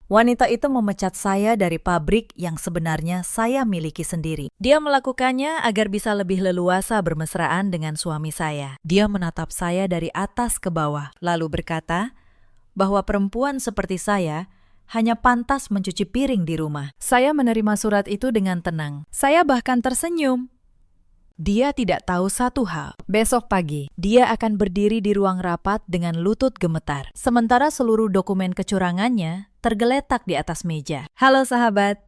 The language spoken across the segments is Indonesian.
Wanita itu memecat saya dari pabrik yang sebenarnya saya miliki sendiri. Dia melakukannya agar bisa lebih leluasa bermesraan dengan suami saya. Dia menatap saya dari atas ke bawah, lalu berkata bahwa perempuan seperti saya hanya pantas mencuci piring di rumah. Saya menerima surat itu dengan tenang. Saya bahkan tersenyum. Dia tidak tahu satu hal. Besok pagi, dia akan berdiri di ruang rapat dengan lutut gemetar. Sementara seluruh dokumen kecurangannya tergeletak di atas meja. Halo sahabat,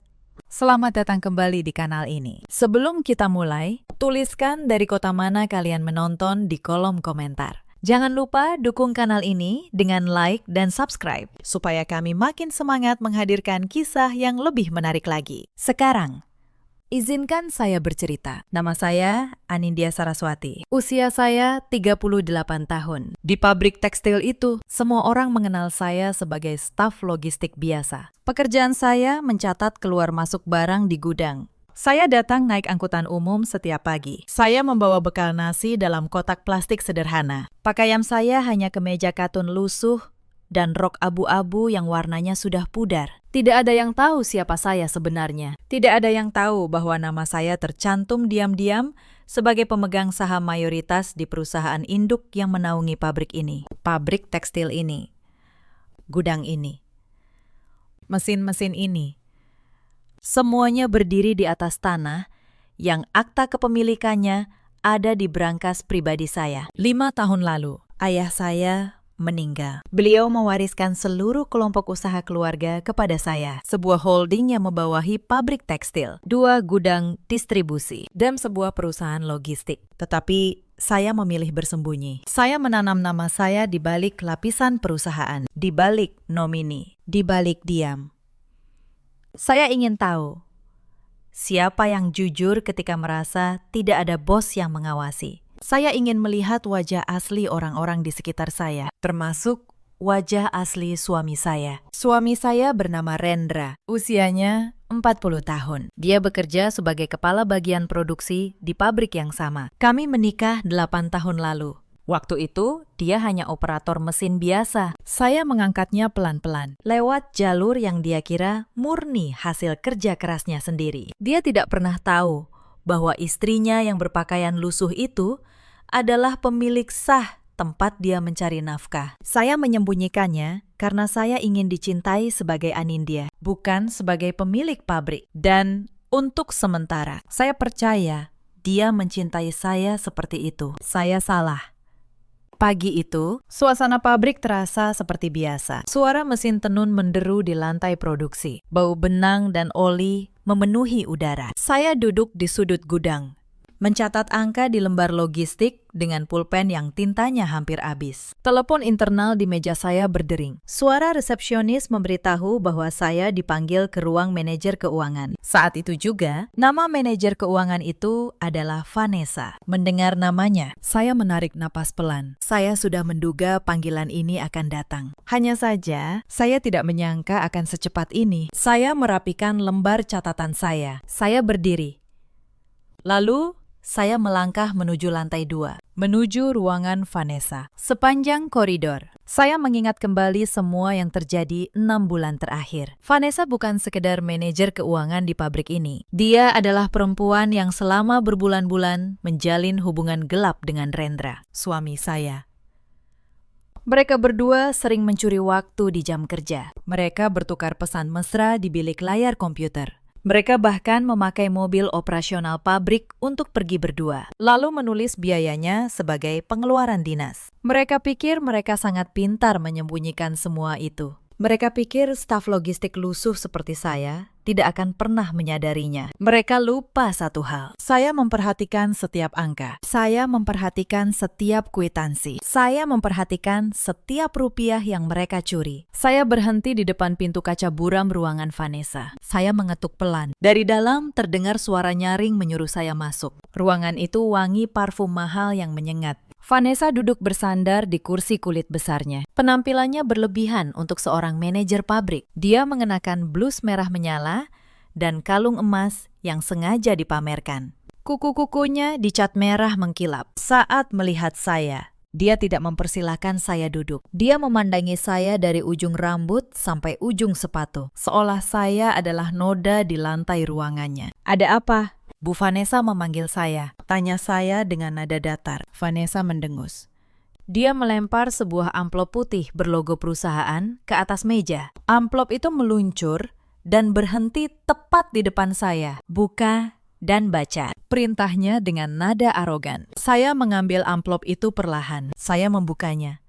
selamat datang kembali di kanal ini. Sebelum kita mulai, tuliskan dari kota mana kalian menonton di kolom komentar. Jangan lupa dukung kanal ini dengan like dan subscribe, supaya kami makin semangat menghadirkan kisah yang lebih menarik lagi. Sekarang, izinkan saya bercerita. Nama saya Anindya Saraswati. Usia saya 38 tahun. Di pabrik tekstil itu, semua orang mengenal saya sebagai staf logistik biasa. Pekerjaan saya mencatat keluar masuk barang di gudang. Saya datang naik angkutan umum setiap pagi. Saya membawa bekal nasi dalam kotak plastik sederhana. Pakaian saya hanya kemeja katun lusuh dan rok abu-abu yang warnanya sudah pudar. Tidak ada yang tahu siapa saya sebenarnya. Tidak ada yang tahu bahwa nama saya tercantum diam-diam sebagai pemegang saham mayoritas di perusahaan induk yang menaungi pabrik ini. Pabrik tekstil ini. Gudang ini. Mesin-mesin ini. Semuanya berdiri di atas tanah yang akta kepemilikannya ada di brankas pribadi saya. 5 tahun lalu, ayah saya meninggal. Beliau mewariskan seluruh kelompok usaha keluarga kepada saya. Sebuah holding yang membawahi pabrik tekstil, 2 gudang distribusi, dan sebuah perusahaan logistik. Tetapi saya memilih bersembunyi. Saya menanam nama saya di balik lapisan perusahaan, di balik nomini, di balik diam. Saya ingin tahu siapa yang jujur ketika merasa tidak ada bos yang mengawasi. Saya ingin melihat wajah asli orang-orang di sekitar saya, termasuk wajah asli suami saya. Suami saya bernama Rendra, usianya 40 tahun. Dia bekerja sebagai kepala bagian produksi di pabrik yang sama. Kami menikah 8 tahun lalu. Waktu itu, dia hanya operator mesin biasa. Saya mengangkatnya pelan-pelan, lewat jalur yang dia kira murni hasil kerja kerasnya sendiri. Dia tidak pernah tahu bahwa istrinya yang berpakaian lusuh itu adalah pemilik sah tempat dia mencari nafkah. Saya menyembunyikannya karena saya ingin dicintai sebagai Anindya, bukan sebagai pemilik pabrik. Dan untuk sementara, saya percaya dia mencintai saya seperti itu. Saya salah. Pagi itu, suasana pabrik terasa seperti biasa. Suara mesin tenun menderu di lantai produksi. Bau benang dan oli memenuhi udara. Saya duduk di sudut gudang, mencatat angka di lembar logistik dengan pulpen yang tintanya hampir habis. Telepon internal di meja saya berdering. Suara resepsionis memberitahu bahwa saya dipanggil ke ruang manajer keuangan. Saat itu juga, nama manajer keuangan itu adalah Vanessa. Mendengar namanya, saya menarik napas pelan. Saya sudah menduga panggilan ini akan datang. Hanya saja, saya tidak menyangka akan secepat ini. Saya merapikan lembar catatan saya. Saya berdiri. Lalu, saya melangkah menuju lantai 2, menuju ruangan Vanessa. Sepanjang koridor, saya mengingat kembali semua yang terjadi 6 bulan terakhir. Vanessa bukan sekedar manajer keuangan di pabrik ini. Dia adalah perempuan yang selama berbulan-bulan menjalin hubungan gelap dengan Rendra, suami saya. Mereka berdua sering mencuri waktu di jam kerja. Mereka bertukar pesan mesra di bilik layar komputer. Mereka bahkan memakai mobil operasional pabrik untuk pergi berdua, lalu menulis biayanya sebagai pengeluaran dinas. Mereka pikir mereka sangat pintar menyembunyikan semua itu. Mereka pikir staf logistik lusuh seperti saya tidak akan pernah menyadarinya. Mereka lupa satu hal. Saya memperhatikan setiap angka. Saya memperhatikan setiap kwitansi. Saya memperhatikan setiap rupiah yang mereka curi. Saya berhenti di depan pintu kaca buram ruangan Vanessa. Saya mengetuk pelan. Dari dalam terdengar suara nyaring menyuruh saya masuk. Ruangan itu wangi parfum mahal yang menyengat. Vanessa duduk bersandar di kursi kulit besarnya. Penampilannya berlebihan untuk seorang manajer pabrik. Dia mengenakan blus merah menyala dan kalung emas yang sengaja dipamerkan. Kuku-kukunya dicat merah mengkilap. Saat melihat saya, Dia tidak mempersilahkan saya duduk. Dia memandangi saya dari ujung rambut sampai ujung sepatu, seolah saya adalah noda di lantai ruangannya. "Ada apa?" Bu Vanessa memanggil saya. Tanya saya dengan nada datar. Vanessa mendengus. Dia melempar sebuah amplop putih berlogo perusahaan ke atas meja. Amplop itu meluncur dan berhenti tepat di depan saya. "Buka dan baca," perintahnya dengan nada arogan. Saya mengambil amplop itu perlahan. Saya membukanya.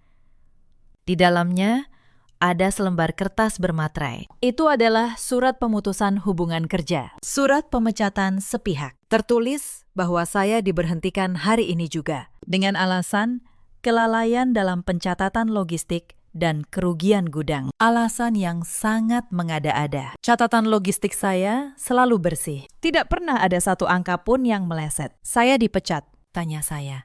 Di dalamnya ada selembar kertas bermaterai. Itu adalah surat pemutusan hubungan kerja. Surat pemecatan sepihak. Tertulis bahwa saya diberhentikan hari ini juga. Dengan alasan kelalaian dalam pencatatan logistik dan kerugian gudang. Alasan yang sangat mengada-ada. Catatan logistik saya selalu bersih. Tidak pernah ada satu angka pun yang meleset. "Saya dipecat?" tanya saya.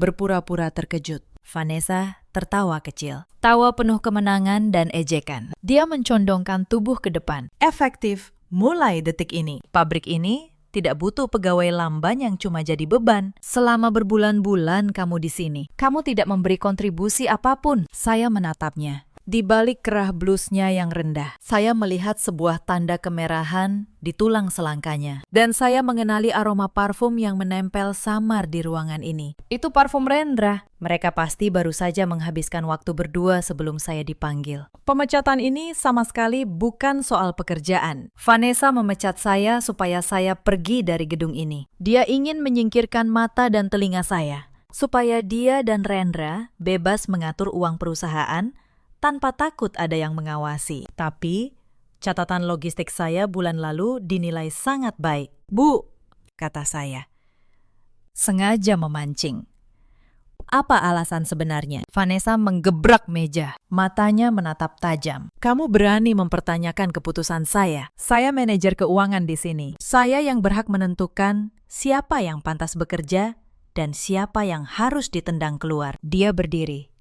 Berpura-pura terkejut. Vanessa tertawa kecil. Tawa penuh kemenangan dan ejekan. Dia mencondongkan tubuh ke depan. "Efektif mulai detik ini. Pabrik ini tidak butuh pegawai lamban yang cuma jadi beban. Selama berbulan-bulan kamu di sini, kamu tidak memberi kontribusi apapun." Saya menatapnya. Di balik kerah blusnya yang rendah, saya melihat sebuah tanda kemerahan di tulang selangkanya. Dan saya mengenali aroma parfum yang menempel samar di ruangan ini. Itu parfum Rendra. Mereka pasti baru saja menghabiskan waktu berdua sebelum saya dipanggil. Pemecatan ini sama sekali bukan soal pekerjaan. Vanessa memecat saya supaya saya pergi dari gedung ini. Dia ingin menyingkirkan mata dan telinga saya, supaya dia dan Rendra bebas mengatur uang perusahaan tanpa takut ada yang mengawasi. Tapi catatan logistik saya bulan lalu dinilai sangat baik. "Bu," kata saya, sengaja memancing. "Apa alasan sebenarnya?" Vanessa menggebrak meja. Matanya menatap tajam. "Kamu berani mempertanyakan keputusan saya? Saya manajer keuangan di sini. Saya yang berhak menentukan siapa yang pantas bekerja dan siapa yang harus ditendang keluar." Dia berdiri,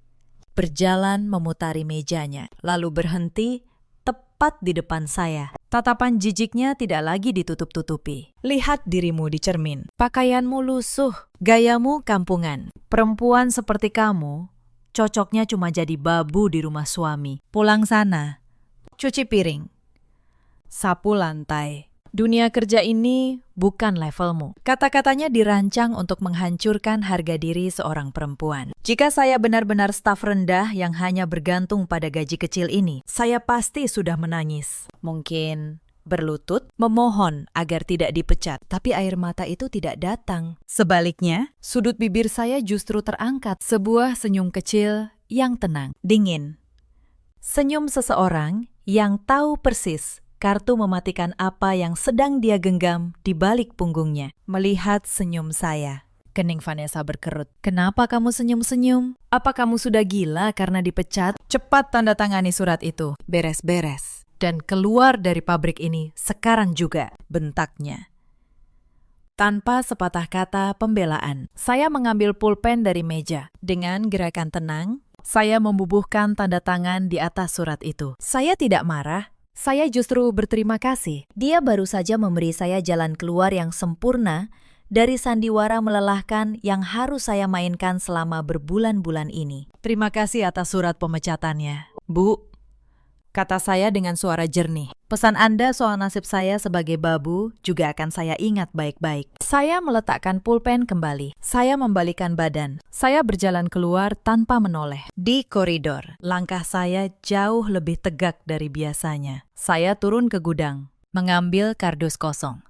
berjalan memutari mejanya, lalu berhenti tepat di depan saya. Tatapan jijiknya tidak lagi ditutup-tutupi. "Lihat dirimu di cermin. Pakaianmu lusuh, gayamu kampungan. Perempuan seperti kamu cocoknya cuma jadi babu di rumah suami. Pulang sana, cuci piring, sapu lantai. Dunia kerja ini bukan levelmu." Kata-katanya dirancang untuk menghancurkan harga diri seorang perempuan. Jika saya benar-benar staf rendah yang hanya bergantung pada gaji kecil ini, saya pasti sudah menangis. Mungkin berlutut, memohon agar tidak dipecat. Tapi air mata itu tidak datang. Sebaliknya, sudut bibir saya justru terangkat. Sebuah senyum kecil yang tenang, dingin. Senyum seseorang yang tahu persis kartu mematikan apa yang sedang dia genggam di balik punggungnya. Melihat senyum saya, kening Vanessa berkerut. "Kenapa kamu senyum-senyum? Apa kamu sudah gila karena dipecat? Cepat tanda tangani surat itu. Beres-beres. Dan keluar dari pabrik ini sekarang juga," bentaknya. Tanpa sepatah kata pembelaan, saya mengambil pulpen dari meja. Dengan gerakan tenang, saya membubuhkan tanda tangan di atas surat itu. Saya tidak marah. Saya justru berterima kasih. Dia baru saja memberi saya jalan keluar yang sempurna dari sandiwara melelahkan yang harus saya mainkan selama berbulan-bulan ini. "Terima kasih atas surat pemecatannya, Bu," kata saya dengan suara jernih. "Pesan Anda soal nasib saya sebagai babu juga akan saya ingat baik-baik." Saya meletakkan pulpen kembali. Saya membalikan badan. Saya berjalan keluar tanpa menoleh. Di koridor, langkah saya jauh lebih tegak dari biasanya. Saya turun ke gudang, mengambil kardus kosong,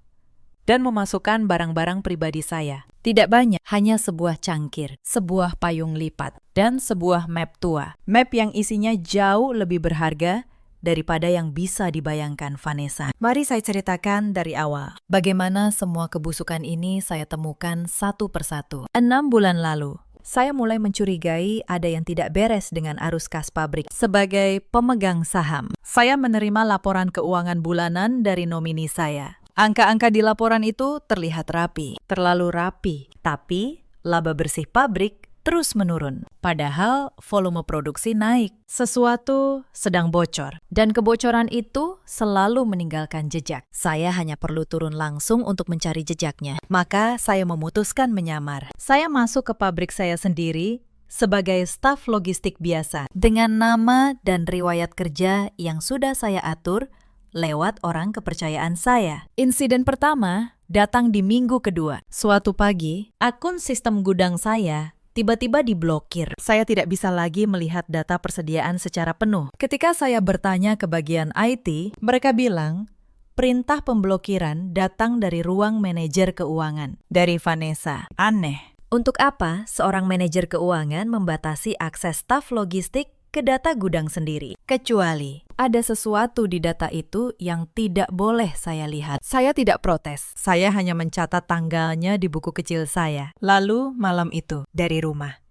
dan memasukkan barang-barang pribadi saya. Tidak banyak, hanya sebuah cangkir, sebuah payung lipat, dan sebuah map tua. Map yang isinya jauh lebih berharga daripada yang bisa dibayangkan Vanessa. Mari saya ceritakan dari awal. Bagaimana semua kebusukan ini saya temukan satu persatu. 6 bulan lalu, saya mulai mencurigai ada yang tidak beres dengan arus kas pabrik. Sebagai pemegang saham, saya menerima laporan keuangan bulanan dari nomini saya. Angka-angka di laporan itu terlihat rapi, terlalu rapi. Tapi laba bersih pabrik terus menurun. Padahal volume produksi naik. Sesuatu sedang bocor. Dan kebocoran itu selalu meninggalkan jejak. Saya hanya perlu turun langsung untuk mencari jejaknya. Maka saya memutuskan menyamar. Saya masuk ke pabrik saya sendiri sebagai staf logistik biasa dengan nama dan riwayat kerja yang sudah saya atur lewat orang kepercayaan saya. Insiden pertama datang di minggu kedua. Suatu pagi, akun sistem gudang saya tiba-tiba diblokir. Saya tidak bisa lagi melihat data persediaan secara penuh. Ketika saya bertanya ke bagian IT, mereka bilang perintah pemblokiran datang dari ruang manajer keuangan, dari Vanessa. Aneh. Untuk apa seorang manajer keuangan membatasi akses staf logistik ke data gudang sendiri? Kecuali ada sesuatu di data itu yang tidak boleh saya lihat. Saya tidak protes. Saya hanya mencatat tanggalnya di buku kecil saya. Lalu malam itu dari rumah,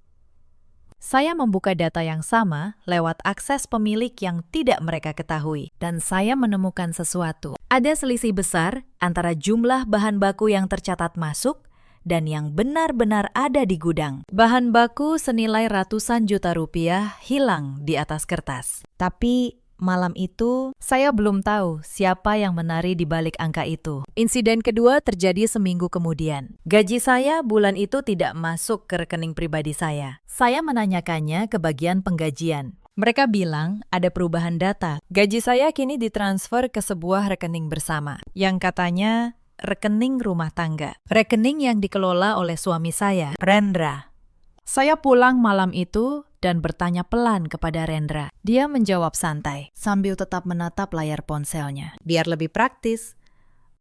saya membuka data yang sama lewat akses pemilik yang tidak mereka ketahui. Dan saya menemukan sesuatu. Ada selisih besar antara jumlah bahan baku yang tercatat masuk dan yang benar-benar ada di gudang. Bahan baku senilai ratusan juta rupiah hilang di atas kertas. Tapi malam itu, saya belum tahu siapa yang menari di balik angka itu. Insiden kedua terjadi seminggu kemudian. Gaji saya bulan itu tidak masuk ke rekening pribadi saya. Saya menanyakannya ke bagian penggajian. Mereka bilang ada perubahan data. Gaji saya kini ditransfer ke sebuah rekening bersama, yang katanya rekening rumah tangga. Rekening yang dikelola oleh suami saya, Rendra. Saya pulang malam itu dan bertanya pelan kepada Rendra. Dia menjawab santai, sambil tetap menatap layar ponselnya. Biar lebih praktis.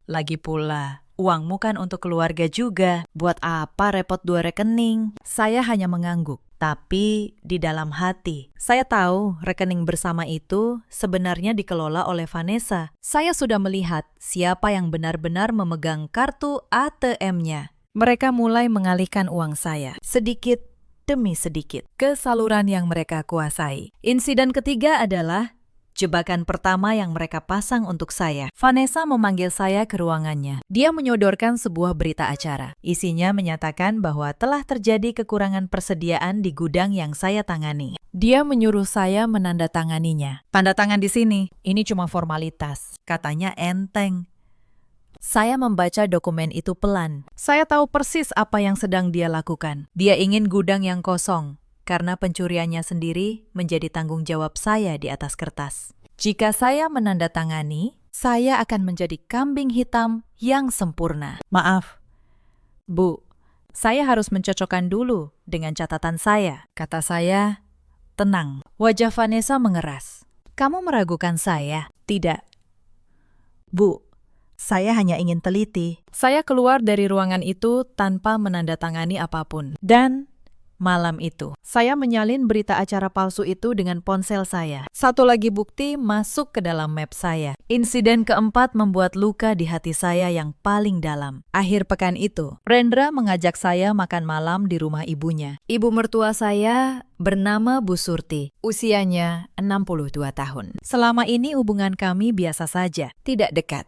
Lagi pula, uangmu kan untuk keluarga juga. Buat apa repot dua rekening? Saya hanya mengangguk. Tapi di dalam hati, saya tahu rekening bersama itu sebenarnya dikelola oleh Vanessa. Saya sudah melihat siapa yang benar-benar memegang kartu ATM-nya. Mereka mulai mengalihkan uang saya, sedikit demi sedikit, ke saluran yang mereka kuasai. Insiden ketiga adalah jebakan pertama yang mereka pasang untuk saya. Vanessa memanggil saya ke ruangannya. Dia menyodorkan sebuah berita acara. Isinya menyatakan bahwa telah terjadi kekurangan persediaan di gudang yang saya tangani. Dia menyuruh saya menandatanganinya. Tanda tangan di sini, ini cuma formalitas. Katanya enteng. Saya membaca dokumen itu pelan. Saya tahu persis apa yang sedang dia lakukan. Dia ingin gudang yang kosong, karena pencuriannya sendiri menjadi tanggung jawab saya di atas kertas. Jika saya menandatangani, saya akan menjadi kambing hitam yang sempurna. Maaf, Bu, saya harus mencocokkan dulu dengan catatan saya. Kata saya, tenang. Wajah Vanessa mengeras. Kamu meragukan saya? Tidak. Bu, saya hanya ingin teliti. Saya keluar dari ruangan itu tanpa menandatangani apapun. Dan malam itu, saya menyalin berita acara palsu itu dengan ponsel saya. Satu lagi bukti masuk ke dalam map saya. Insiden keempat membuat luka di hati saya yang paling dalam. Akhir pekan itu, Rendra mengajak saya makan malam di rumah ibunya. Ibu mertua saya bernama Bu Surti. Usianya 62 tahun. Selama ini hubungan kami biasa saja, tidak dekat.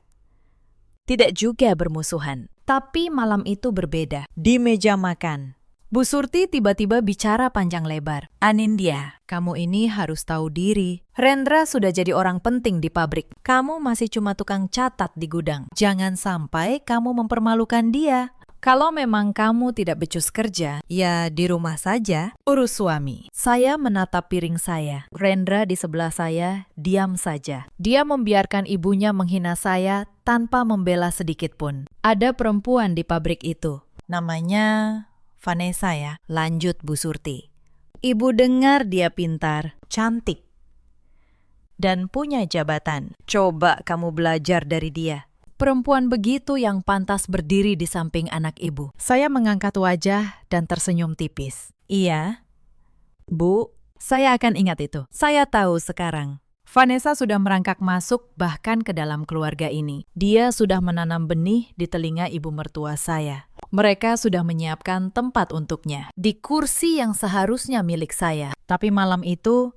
Tidak juga bermusuhan. Tapi malam itu berbeda. Di meja makan, Bu Surti tiba-tiba bicara panjang lebar. Anindya, kamu ini harus tahu diri. Rendra sudah jadi orang penting di pabrik. Kamu masih cuma tukang catat di gudang. Jangan sampai kamu mempermalukan dia. Kalau memang kamu tidak becus kerja, ya di rumah saja, urus suami. Saya menatap piring saya. Rendra di sebelah saya diam saja. Dia membiarkan ibunya menghina saya tanpa membela sedikit pun. Ada perempuan di pabrik itu. Namanya Vanessa ya, lanjut Bu Surti. Ibu dengar dia pintar, cantik, dan punya jabatan. Coba kamu belajar dari dia. Perempuan begitu yang pantas berdiri di samping anak ibu. Saya mengangkat wajah dan tersenyum tipis. Iya, Bu, saya akan ingat itu. Saya tahu sekarang. Vanessa sudah merangkak masuk bahkan ke dalam keluarga ini. Dia sudah menanam benih di telinga ibu mertua saya. Mereka sudah menyiapkan tempat untuknya di kursi yang seharusnya milik saya. Tapi malam itu,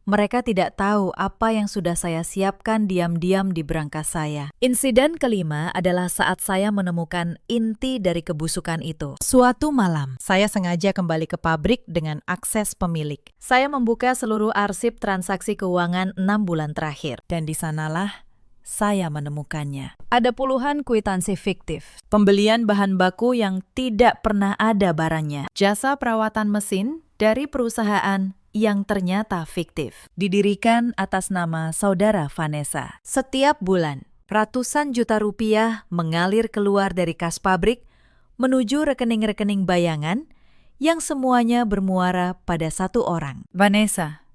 mereka tidak tahu apa yang sudah saya siapkan diam-diam di berangkas saya. Insiden kelima adalah saat saya menemukan inti dari kebusukan itu. Suatu malam, saya sengaja kembali ke pabrik dengan akses pemilik. Saya membuka seluruh arsip transaksi keuangan 6 bulan terakhir. Dan di sanalah saya menemukannya. Ada puluhan kwitansi fiktif. Pembelian bahan baku yang tidak pernah ada barangnya. Jasa perawatan mesin dari perusahaan yang ternyata fiktif, didirikan atas nama saudara Vanessa. Setiap bulan, ratusan juta rupiah mengalir keluar dari kas pabrik menuju rekening-rekening bayangan yang semuanya bermuara pada satu orang, Vanessa.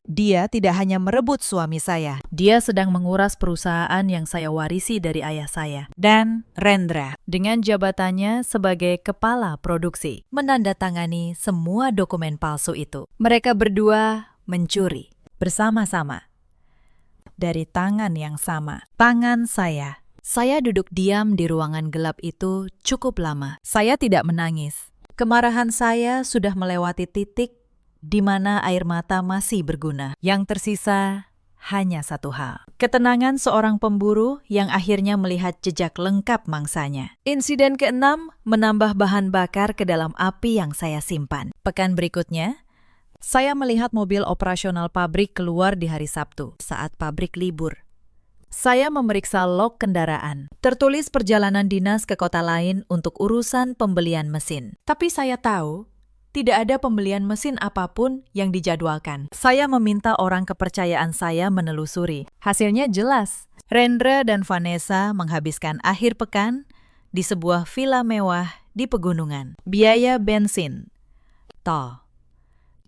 Dia tidak hanya merebut suami saya, dia sedang menguras perusahaan yang saya warisi dari ayah saya. Dan Rendra, dengan jabatannya sebagai kepala produksi, menandatangani semua dokumen palsu itu. Mereka berdua mencuri bersama-sama dari tangan yang sama, tangan saya. Saya duduk diam di ruangan gelap itu cukup lama. Saya tidak menangis. Kemarahan saya sudah melewati titik di mana air mata masih berguna. Yang tersisa hanya satu hal. Ketenangan seorang pemburu yang akhirnya melihat jejak lengkap mangsanya. Insiden ke-6 menambah bahan bakar ke dalam api yang saya simpan. Pekan berikutnya, saya melihat mobil operasional pabrik keluar di hari Sabtu saat pabrik libur. Saya memeriksa log kendaraan. Tertulis perjalanan dinas ke kota lain untuk urusan pembelian mesin. Tapi saya tahu tidak ada pembelian mesin apapun yang dijadwalkan. Saya meminta orang kepercayaan saya menelusuri. Hasilnya jelas. Rendra dan Vanessa menghabiskan akhir pekan di sebuah villa mewah di pegunungan. Biaya bensin, tol,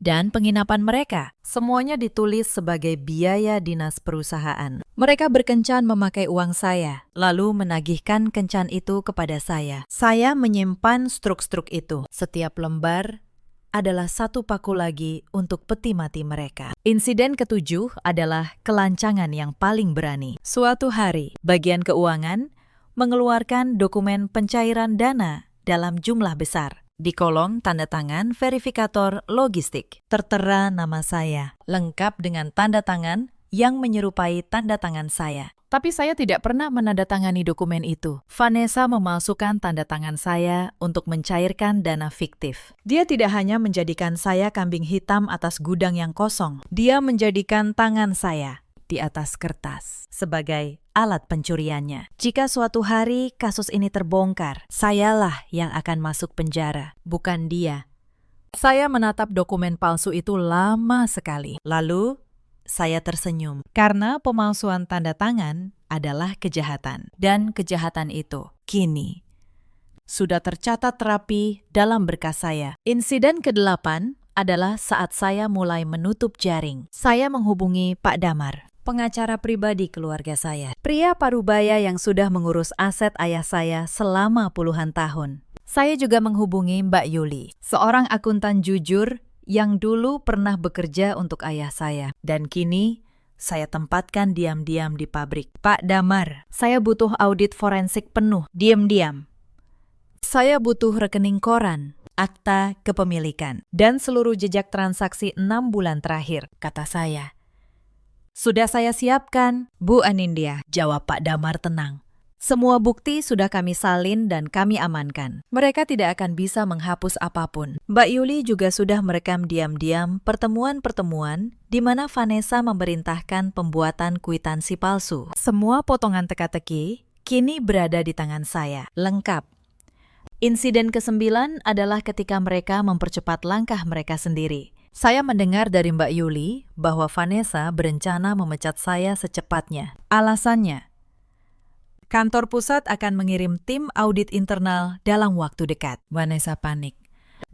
dan penginapan mereka semuanya ditulis sebagai biaya dinas perusahaan. Mereka berkencan memakai uang saya, lalu menagihkan kencan itu kepada saya. Saya menyimpan struk-struk itu. Setiap lembar adalah satu paku lagi untuk peti mati mereka. Insiden ke-7 adalah kelancangan yang paling berani. Suatu hari, bagian keuangan mengeluarkan dokumen pencairan dana dalam jumlah besar. Di kolom tanda tangan verifikator logistik, tertera nama saya, lengkap dengan tanda tangan yang menyerupai tanda tangan saya. Tapi saya tidak pernah menandatangani dokumen itu. Vanessa memalsukan tanda tangan saya untuk mencairkan dana fiktif. Dia tidak hanya menjadikan saya kambing hitam atas gudang yang kosong. Dia menjadikan tangan saya di atas kertas sebagai alat pencuriannya. Jika suatu hari kasus ini terbongkar, sayalah yang akan masuk penjara, bukan dia. Saya menatap dokumen palsu itu lama sekali. Lalu saya tersenyum karena pemalsuan tanda tangan adalah kejahatan. Dan kejahatan itu kini sudah tercatat rapi dalam berkas saya. Insiden ke-8 adalah saat saya mulai menutup jaring. Saya menghubungi Pak Damar, pengacara pribadi keluarga saya. Pria parubaya yang sudah mengurus aset ayah saya selama puluhan tahun. Saya juga menghubungi Mbak Yuli, seorang akuntan jujur yang dulu pernah bekerja untuk ayah saya, dan kini saya tempatkan diam-diam di pabrik. Pak Damar, saya butuh audit forensik penuh, diam-diam. Saya butuh rekening koran, akta kepemilikan, dan seluruh jejak transaksi 6 bulan terakhir, kata saya. Sudah saya siapkan, Bu Anindya, jawab Pak Damar tenang. Semua bukti sudah kami salin dan kami amankan. Mereka tidak akan bisa menghapus apapun. Mbak Yuli juga sudah merekam diam-diam pertemuan-pertemuan di mana Vanessa memerintahkan pembuatan kwitansi palsu. Semua potongan teka-teki kini berada di tangan saya, lengkap. Insiden ke-9 adalah ketika mereka mempercepat langkah mereka sendiri. Saya mendengar dari Mbak Yuli bahwa Vanessa berencana memecat saya secepatnya. Alasannya, kantor pusat akan mengirim tim audit internal dalam waktu dekat. Vanessa panik.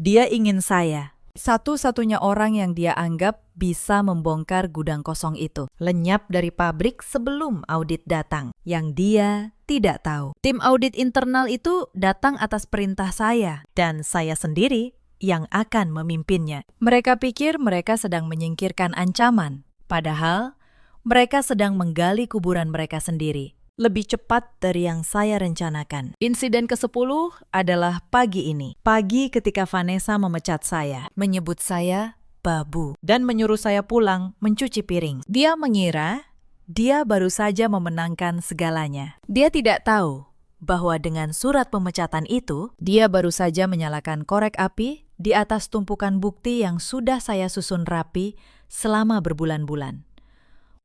Dia ingin saya, satu-satunya orang yang dia anggap bisa membongkar gudang kosong itu, lenyap dari pabrik sebelum audit datang. Yang dia tidak tahu, tim audit internal itu datang atas perintah saya, dan saya sendiri yang akan memimpinnya. Mereka pikir mereka sedang menyingkirkan ancaman, padahal mereka sedang menggali kuburan mereka sendiri. Lebih cepat dari yang saya rencanakan. Insiden ke-10 adalah pagi ini. Pagi ketika Vanessa memecat saya, menyebut saya babu, dan menyuruh saya pulang mencuci piring. Dia mengira dia baru saja memenangkan segalanya. Dia tidak tahu bahwa dengan surat pemecatan itu, dia baru saja menyalakan korek api di atas tumpukan bukti yang sudah saya susun rapi selama berbulan-bulan.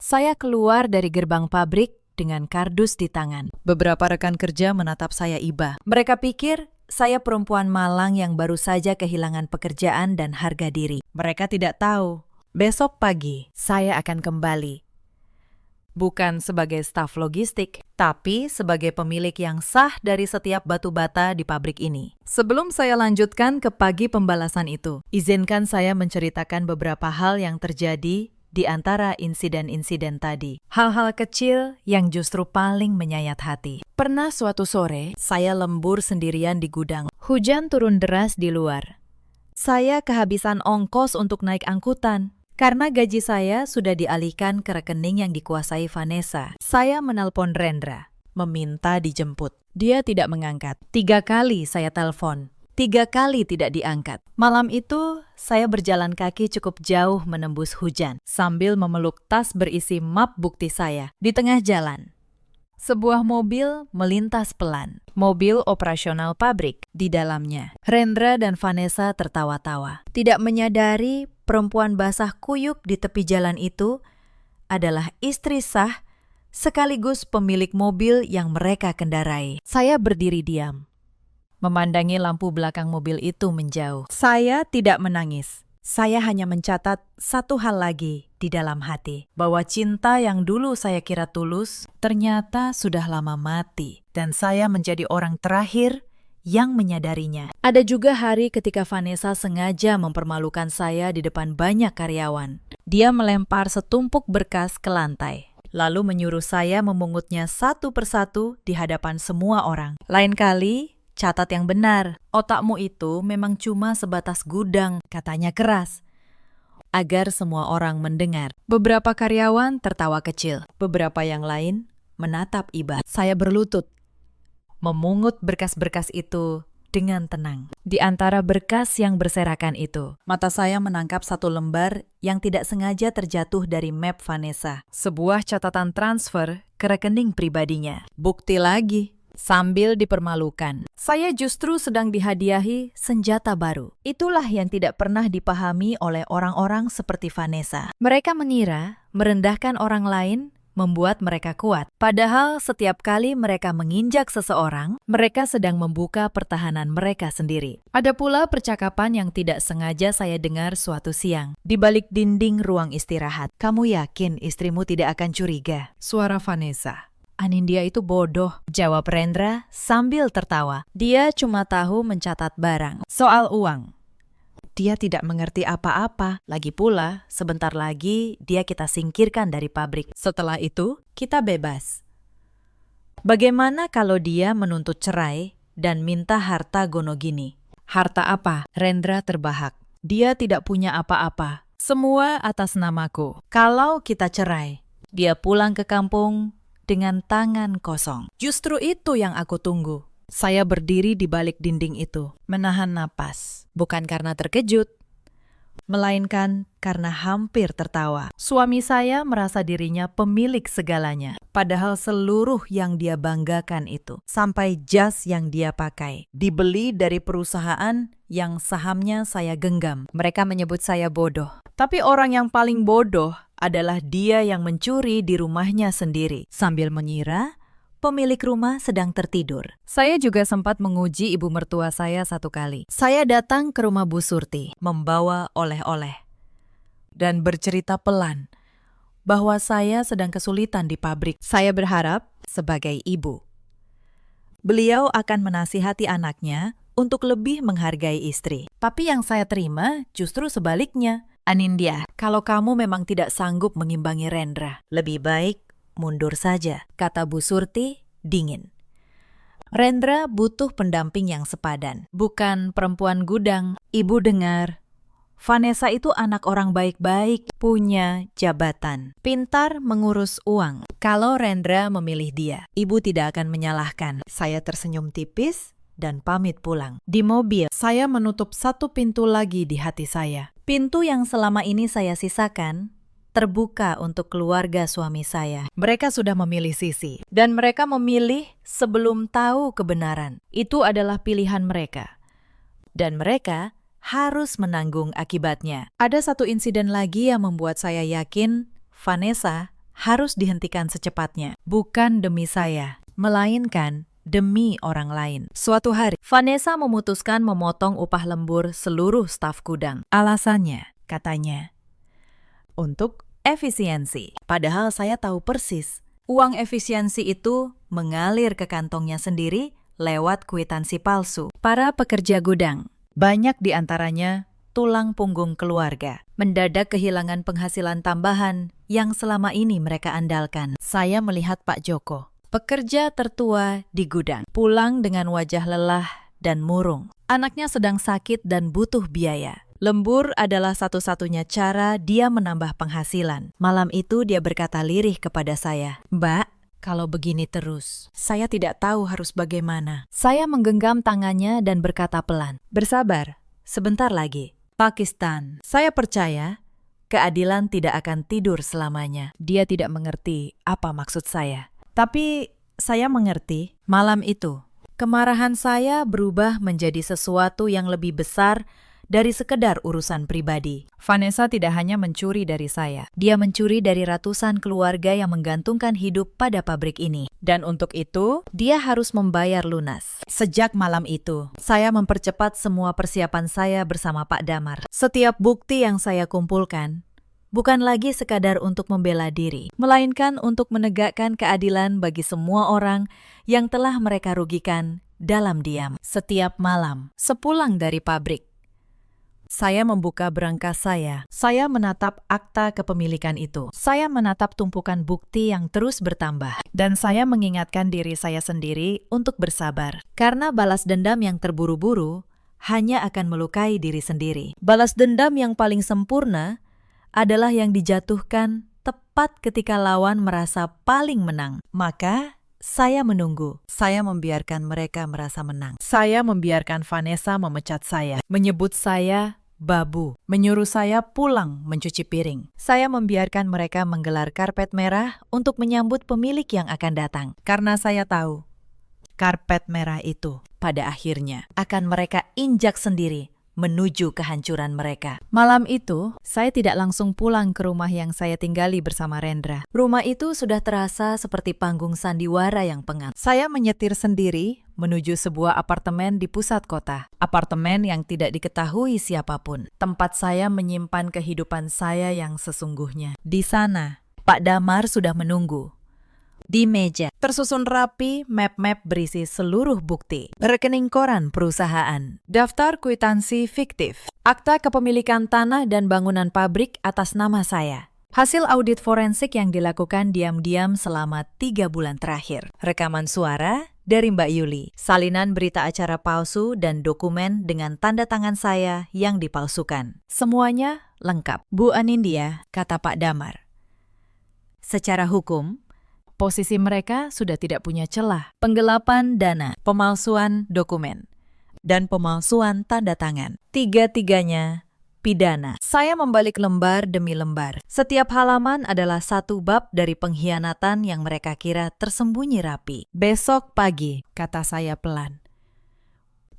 Saya keluar dari gerbang pabrik dengan kardus di tangan. Beberapa rekan kerja menatap saya iba. Mereka pikir Saya perempuan malang yang baru saja kehilangan pekerjaan dan harga diri. Mereka tidak tahu. Besok pagi, saya akan kembali. Bukan sebagai staf logistik, tapi sebagai pemilik yang sah dari setiap batu bata di pabrik ini. Sebelum saya lanjutkan ke pagi pembalasan itu, izinkan saya menceritakan beberapa hal yang terjadi di antara insiden-insiden tadi. Hal-hal kecil yang justru paling menyayat hati. Pernah suatu sore, saya lembur sendirian di gudang. Hujan turun deras di luar. Saya kehabisan ongkos untuk naik angkutan. Karena gaji saya sudah dialihkan ke rekening yang dikuasai Vanessa. Saya menelpon Rendra, meminta dijemput. Dia tidak mengangkat. 3 kali saya telepon. 3 kali tidak diangkat. Malam itu, saya berjalan kaki cukup jauh menembus hujan, sambil memeluk tas berisi map bukti saya. Di tengah jalan, sebuah mobil melintas pelan. Mobil operasional pabrik di dalamnya. Rendra dan Vanessa tertawa-tawa. Tidak menyadari perempuan basah kuyup di tepi jalan itu adalah istri sah sekaligus pemilik mobil yang mereka kendarai. Saya berdiri diam, memandangi lampu belakang mobil itu menjauh. Saya tidak menangis. Saya hanya mencatat satu hal lagi di dalam hati, bahwa cinta yang dulu saya kira tulus ternyata sudah lama mati, dan saya menjadi orang terakhir yang menyadarinya. Ada juga hari ketika Vanessa sengaja mempermalukan saya di depan banyak karyawan. Dia melempar setumpuk berkas ke lantai, lalu menyuruh saya memungutnya satu persatu di hadapan semua orang. Lain kali, catat yang benar, otakmu itu memang cuma sebatas gudang, katanya keras, agar semua orang mendengar. Beberapa karyawan tertawa kecil, beberapa yang lain menatap iba. Saya berlutut, memungut berkas-berkas itu dengan tenang. Di antara berkas yang berserakan itu, mata saya menangkap satu lembar yang tidak sengaja terjatuh dari map Vanessa. Sebuah catatan transfer ke rekening pribadinya. Bukti lagi. Sambil dipermalukan, saya justru sedang dihadiahi senjata baru. Itulah yang tidak pernah dipahami oleh orang-orang seperti Vanessa. Mereka mengira merendahkan orang lain membuat mereka kuat. Padahal setiap kali mereka menginjak seseorang, mereka sedang membuka pertahanan mereka sendiri. Ada pula percakapan yang tidak sengaja saya dengar suatu siang. Di balik dinding ruang istirahat. Kamu yakin istrimu tidak akan curiga? Suara Vanessa. Anindya itu bodoh, jawab Rendra sambil tertawa. Dia cuma tahu mencatat barang. Soal uang, dia tidak mengerti apa-apa. Lagi pula, sebentar lagi dia kita singkirkan dari pabrik. Setelah itu, kita bebas. Bagaimana kalau dia menuntut cerai dan minta harta Gonogini? Harta apa? Rendra terbahak. Dia tidak punya apa-apa. Semua atas namaku. Kalau kita cerai, dia pulang ke kampung dengan tangan kosong. Justru itu yang aku tunggu. Saya berdiri di balik dinding itu, menahan napas. Bukan karena terkejut, melainkan karena hampir tertawa. Suami saya merasa dirinya pemilik segalanya. Padahal seluruh yang dia banggakan itu, sampai jas yang dia pakai, dibeli dari perusahaan yang sahamnya saya genggam. Mereka menyebut saya bodoh. Tapi orang yang paling bodoh adalah dia yang mencuri di rumahnya sendiri, sambil mengira pemilik rumah sedang tertidur. Saya juga sempat menguji ibu mertua saya satu kali. Saya datang ke rumah Bu Surti, membawa oleh-oleh, dan bercerita pelan bahwa saya sedang kesulitan di pabrik. Saya berharap sebagai ibu, beliau akan menasihati anaknya untuk lebih menghargai istri. Tapi yang saya terima justru sebaliknya. Anindya, kalau kamu memang tidak sanggup mengimbangi Rendra, lebih baik mundur saja, kata Bu Surti dingin. Rendra butuh pendamping yang sepadan, bukan perempuan gudang. Ibu dengar, Vanessa itu anak orang baik-baik, punya jabatan, pintar mengurus uang. Kalau Rendra memilih dia, ibu tidak akan menyalahkan. Saya tersenyum tipis dan pamit pulang. Di mobil, saya menutup satu pintu lagi di hati saya. Pintu yang selama ini saya sisakan terbuka untuk keluarga suami saya. Mereka sudah memilih sisi, dan mereka memilih sebelum tahu kebenaran. Itu adalah pilihan mereka, dan mereka harus menanggung akibatnya. Ada satu insiden lagi yang membuat saya yakin Vanessa harus dihentikan secepatnya. Bukan demi saya, melainkan demi orang lain. Suatu hari, Vanessa memutuskan memotong upah lembur seluruh staf gudang. Alasannya, katanya, untuk efisiensi. Padahal saya tahu persis, uang efisiensi itu mengalir ke kantongnya sendiri lewat kwitansi palsu. Para pekerja gudang, banyak di antaranya tulang punggung keluarga, mendadak kehilangan penghasilan tambahan yang selama ini mereka andalkan. Saya melihat Pak Joko, pekerja tertua di gudang, pulang dengan wajah lelah dan murung. Anaknya sedang sakit dan butuh biaya. Lembur adalah satu-satunya cara dia menambah penghasilan. Malam itu dia berkata lirih kepada saya, "Mbak, kalau begini terus, saya tidak tahu harus bagaimana." Saya menggenggam tangannya dan berkata pelan, "Bersabar, sebentar lagi." Pakistan, saya percaya keadilan tidak akan tidur selamanya. Dia tidak mengerti apa maksud saya. Tapi saya mengerti. Malam itu, kemarahan saya berubah menjadi sesuatu yang lebih besar dari sekedar urusan pribadi. Vanessa tidak hanya mencuri dari saya. Dia mencuri dari ratusan keluarga yang menggantungkan hidup pada pabrik ini. Dan untuk itu, dia harus membayar lunas. Sejak malam itu, saya mempercepat semua persiapan saya bersama Pak Damar. Setiap bukti yang saya kumpulkan bukan lagi sekadar untuk membela diri, melainkan untuk menegakkan keadilan bagi semua orang yang telah mereka rugikan dalam diam. Setiap malam, sepulang dari pabrik, saya membuka berangkas saya. Saya menatap akta kepemilikan itu. Saya menatap tumpukan bukti yang terus bertambah. Dan saya mengingatkan diri saya sendiri untuk bersabar. Karena balas dendam yang terburu-buru hanya akan melukai diri sendiri. Balas dendam yang paling sempurna adalah yang dijatuhkan tepat ketika lawan merasa paling menang. Maka saya menunggu. Saya membiarkan mereka merasa menang. Saya membiarkan Vanessa memecat saya, menyebut saya babu, menyuruh saya pulang mencuci piring. Saya membiarkan mereka menggelar karpet merah untuk menyambut pemilik yang akan datang. Karena saya tahu, karpet merah itu pada akhirnya akan mereka injak sendiri menuju kehancuran mereka. Malam itu, saya tidak langsung pulang ke rumah yang saya tinggali bersama Rendra. Rumah itu sudah terasa seperti panggung sandiwara yang pengap. Saya menyetir sendiri menuju sebuah apartemen di pusat kota. Apartemen yang tidak diketahui siapapun. Tempat saya menyimpan kehidupan saya yang sesungguhnya. Di sana, Pak Damar sudah menunggu. Di meja, tersusun rapi map-map berisi seluruh bukti, rekening koran perusahaan, daftar kwitansi fiktif, akta kepemilikan tanah dan bangunan pabrik atas nama saya. Hasil audit forensik yang dilakukan diam-diam selama 3 bulan terakhir. Rekaman suara dari Mbak Yuli, salinan berita acara palsu dan dokumen dengan tanda tangan saya yang dipalsukan. Semuanya lengkap. Bu Anindya, kata Pak Damar. Secara hukum, posisi mereka sudah tidak punya celah. Penggelapan dana, pemalsuan dokumen, dan pemalsuan tanda tangan. Tiga-tiganya pidana. Saya membalik lembar demi lembar. Setiap halaman adalah satu bab dari pengkhianatan yang mereka kira tersembunyi rapi. Besok pagi, kata saya pelan,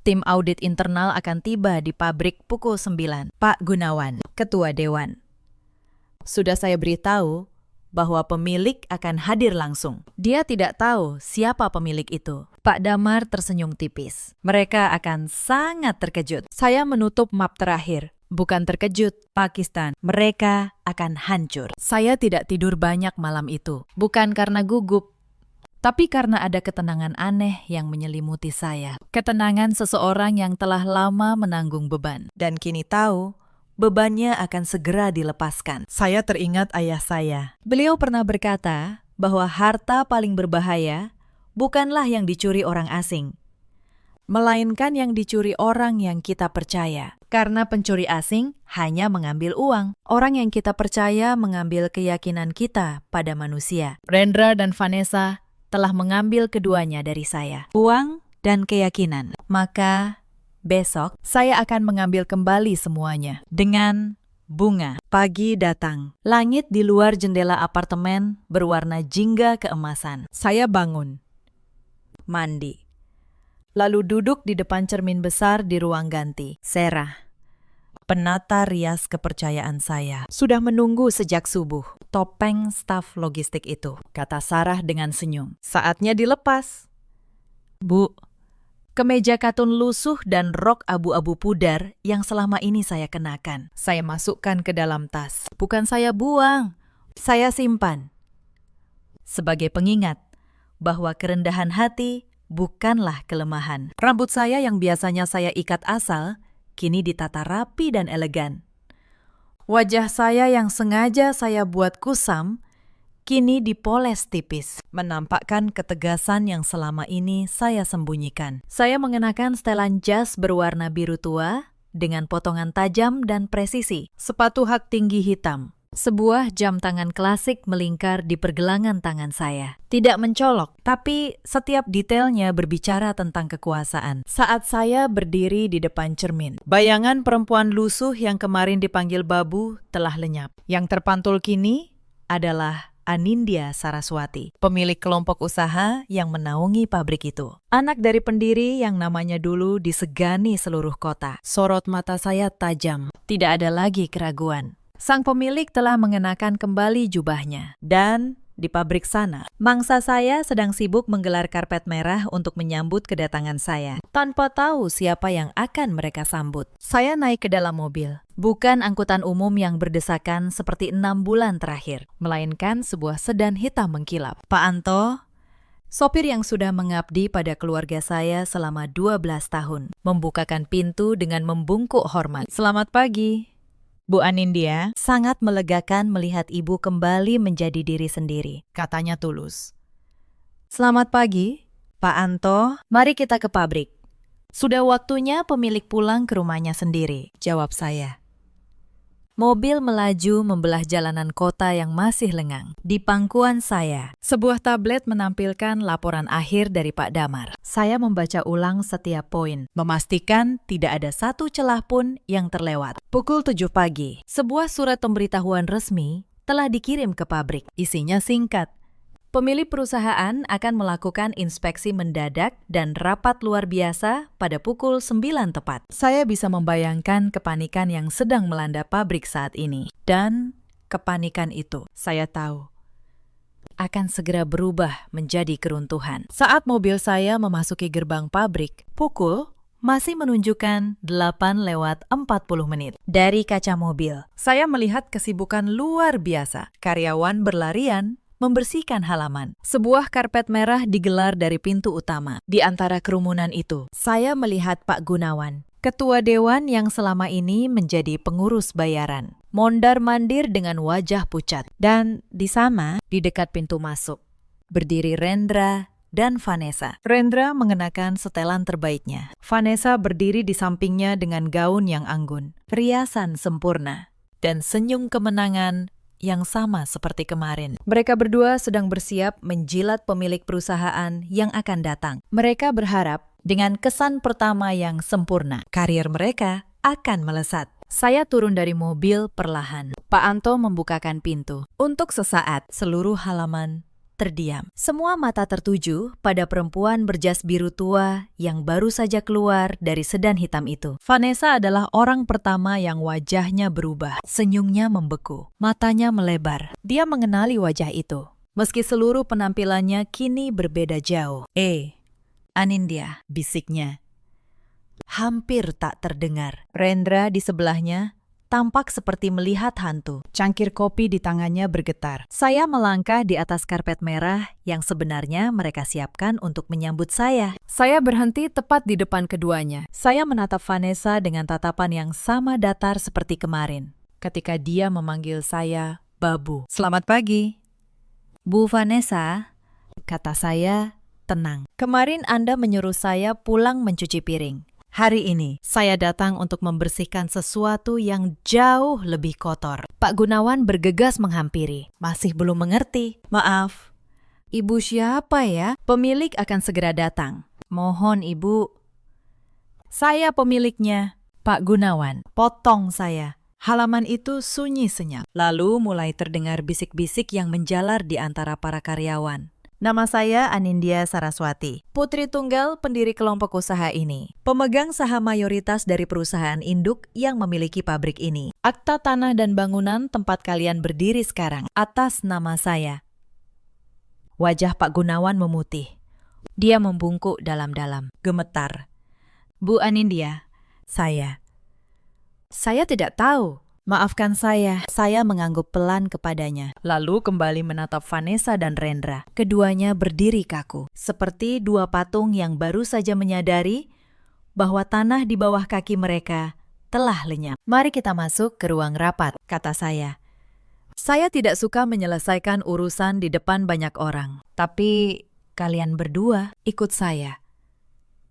tim audit internal akan tiba di pabrik pukul 9. Pak Gunawan, Ketua Dewan. Sudah saya beritahu bahwa pemilik akan hadir langsung. Dia tidak tahu siapa pemilik itu. Pak Damar tersenyum tipis. Mereka akan sangat terkejut. Saya menutup map terakhir. Bukan terkejut, Pakistan. Mereka akan hancur. Saya tidak tidur banyak malam itu. Bukan karena gugup, tapi karena ada ketenangan aneh yang menyelimuti saya. Ketenangan seseorang yang telah lama menanggung beban. Dan kini tahu, bebannya akan segera dilepaskan. Saya teringat ayah saya. Beliau pernah berkata bahwa harta paling berbahaya bukanlah yang dicuri orang asing, melainkan yang dicuri orang yang kita percaya. Karena pencuri asing hanya mengambil uang. Orang yang kita percaya mengambil keyakinan kita pada manusia. Rendra dan Vanessa telah mengambil keduanya dari saya. Uang dan keyakinan. Maka besok, saya akan mengambil kembali semuanya. Dengan bunga. Pagi datang. Langit di luar jendela apartemen berwarna jingga keemasan. Saya bangun. Mandi. Lalu duduk di depan cermin besar di ruang ganti. Serah, penata rias kepercayaan saya, sudah menunggu sejak subuh. Topeng staf logistik itu, kata Sarah dengan senyum. Saatnya dilepas. Bu, kemeja katun lusuh dan rok abu-abu pudar yang selama ini saya kenakan. Saya masukkan ke dalam tas. Bukan saya buang, saya simpan. Sebagai pengingat bahwa kerendahan hati bukanlah kelemahan. Rambut saya yang biasanya saya ikat asal, kini ditata rapi dan elegan. Wajah saya yang sengaja saya buat kusam, kini dipoles tipis, menampakkan ketegasan yang selama ini saya sembunyikan. Saya mengenakan setelan jas berwarna biru tua dengan potongan tajam dan presisi, sepatu hak tinggi hitam. Sebuah jam tangan klasik melingkar di pergelangan tangan saya. Tidak mencolok, tapi setiap detailnya berbicara tentang kekuasaan. Saat saya berdiri di depan cermin, bayangan perempuan lusuh yang kemarin dipanggil Babu telah lenyap. Yang terpantul kini adalah Anindya Saraswati, pemilik kelompok usaha yang menaungi pabrik itu. Anak dari pendiri yang namanya dulu disegani seluruh kota. Sorot mata saya tajam, tidak ada lagi keraguan. Sang pemilik telah mengenakan kembali jubahnya. Dan di pabrik sana, mangsa saya sedang sibuk menggelar karpet merah untuk menyambut kedatangan saya. Tanpa tahu siapa yang akan mereka sambut. Saya naik ke dalam mobil. Bukan angkutan umum yang berdesakan seperti 6 bulan terakhir, melainkan sebuah sedan hitam mengkilap. Pak Anto, sopir yang sudah mengabdi pada keluarga saya selama 12 tahun, membukakan pintu dengan membungkuk hormat. Selamat pagi. Bu Anindya, sangat melegakan melihat ibu kembali menjadi diri sendiri, katanya tulus. Selamat pagi, Pak Anto, mari kita ke pabrik. Sudah waktunya pemilik pulang ke rumahnya sendiri, jawab saya. Mobil melaju membelah jalanan kota yang masih lengang. Di pangkuan saya, sebuah tablet menampilkan laporan akhir dari Pak Damar. Saya membaca ulang setiap poin, memastikan tidak ada satu celah pun yang terlewat. Pukul 7 pagi, sebuah surat pemberitahuan resmi telah dikirim ke pabrik. Isinya singkat. Pemilik perusahaan akan melakukan inspeksi mendadak dan rapat luar biasa pada pukul 9 tepat. Saya bisa membayangkan kepanikan yang sedang melanda pabrik saat ini. Dan kepanikan itu, saya tahu, akan segera berubah menjadi keruntuhan. Saat mobil saya memasuki gerbang pabrik, pukul masih menunjukkan 8:40 menit. Dari kaca mobil, saya melihat kesibukan luar biasa. Karyawan berlarian membersihkan halaman. Sebuah karpet merah digelar dari pintu utama. Di antara kerumunan itu, saya melihat Pak Gunawan, ketua dewan yang selama ini menjadi pengurus bayaran. Mondar-mandir dengan wajah pucat. Dan di sana, di dekat pintu masuk, berdiri Rendra dan Vanessa. Rendra mengenakan setelan terbaiknya. Vanessa berdiri di sampingnya dengan gaun yang anggun, riasan sempurna, dan senyum kemenangan yang sama seperti kemarin. Mereka berdua sedang bersiap menjilat pemilik perusahaan yang akan datang. Mereka berharap dengan kesan pertama yang sempurna, karir mereka akan melesat. Saya turun dari mobil perlahan. Pak Anto membukakan pintu. Untuk sesaat, seluruh halaman terdiam. Semua mata tertuju pada perempuan berjas biru tua yang baru saja keluar dari sedan hitam itu. Vanessa adalah orang pertama yang wajahnya berubah. Senyumnya membeku, matanya melebar. Dia mengenali wajah itu. Meski seluruh penampilannya kini berbeda jauh. Anindya, bisiknya. Hampir tak terdengar. Rendra di sebelahnya tampak seperti melihat hantu. Cangkir kopi di tangannya bergetar. Saya melangkah di atas karpet merah yang sebenarnya mereka siapkan untuk menyambut saya. Saya berhenti tepat di depan keduanya. Saya menatap Vanessa dengan tatapan yang sama datar seperti kemarin, ketika dia memanggil saya Babu. Selamat pagi. Bu Vanessa, kata saya tenang. Kemarin Anda menyuruh saya pulang mencuci piring. Hari ini, saya datang untuk membersihkan sesuatu yang jauh lebih kotor. Pak Gunawan bergegas menghampiri. Masih belum mengerti. Maaf. Ibu siapa ya? Pemilik akan segera datang. Mohon ibu. Saya pemiliknya, Pak Gunawan. Potong saya. Halaman itu sunyi senyap. Lalu mulai terdengar bisik-bisik yang menjalar di antara para karyawan. Nama saya Anindya Saraswati, putri tunggal pendiri kelompok usaha ini, pemegang saham mayoritas dari perusahaan induk yang memiliki pabrik ini. Akta tanah dan bangunan tempat kalian berdiri sekarang atas nama saya. Wajah Pak Gunawan memutih. Dia membungkuk dalam-dalam, gemetar. Bu Anindya, saya tidak tahu. Maafkan saya mengangguk pelan kepadanya. Lalu kembali menatap Vanessa dan Rendra. Keduanya berdiri kaku, seperti dua patung yang baru saja menyadari bahwa tanah di bawah kaki mereka telah lenyap. Mari kita masuk ke ruang rapat, kata saya. Saya tidak suka menyelesaikan urusan di depan banyak orang. Tapi kalian berdua ikut saya.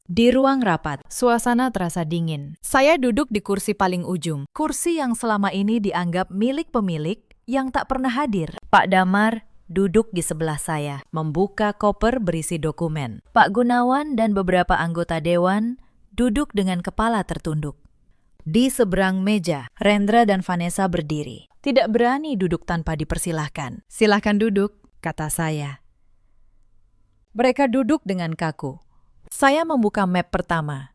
Di ruang rapat, suasana terasa dingin. Saya duduk di kursi paling ujung, kursi yang selama ini dianggap milik pemilik yang tak pernah hadir. Pak Damar duduk di sebelah saya, membuka koper berisi dokumen. Pak Gunawan dan beberapa anggota dewan duduk dengan kepala tertunduk. Di seberang meja, Rendra dan Vanessa berdiri. Tidak berani duduk tanpa dipersilahkan. Silahkan duduk, kata saya. Mereka duduk dengan kaku. Saya membuka map pertama.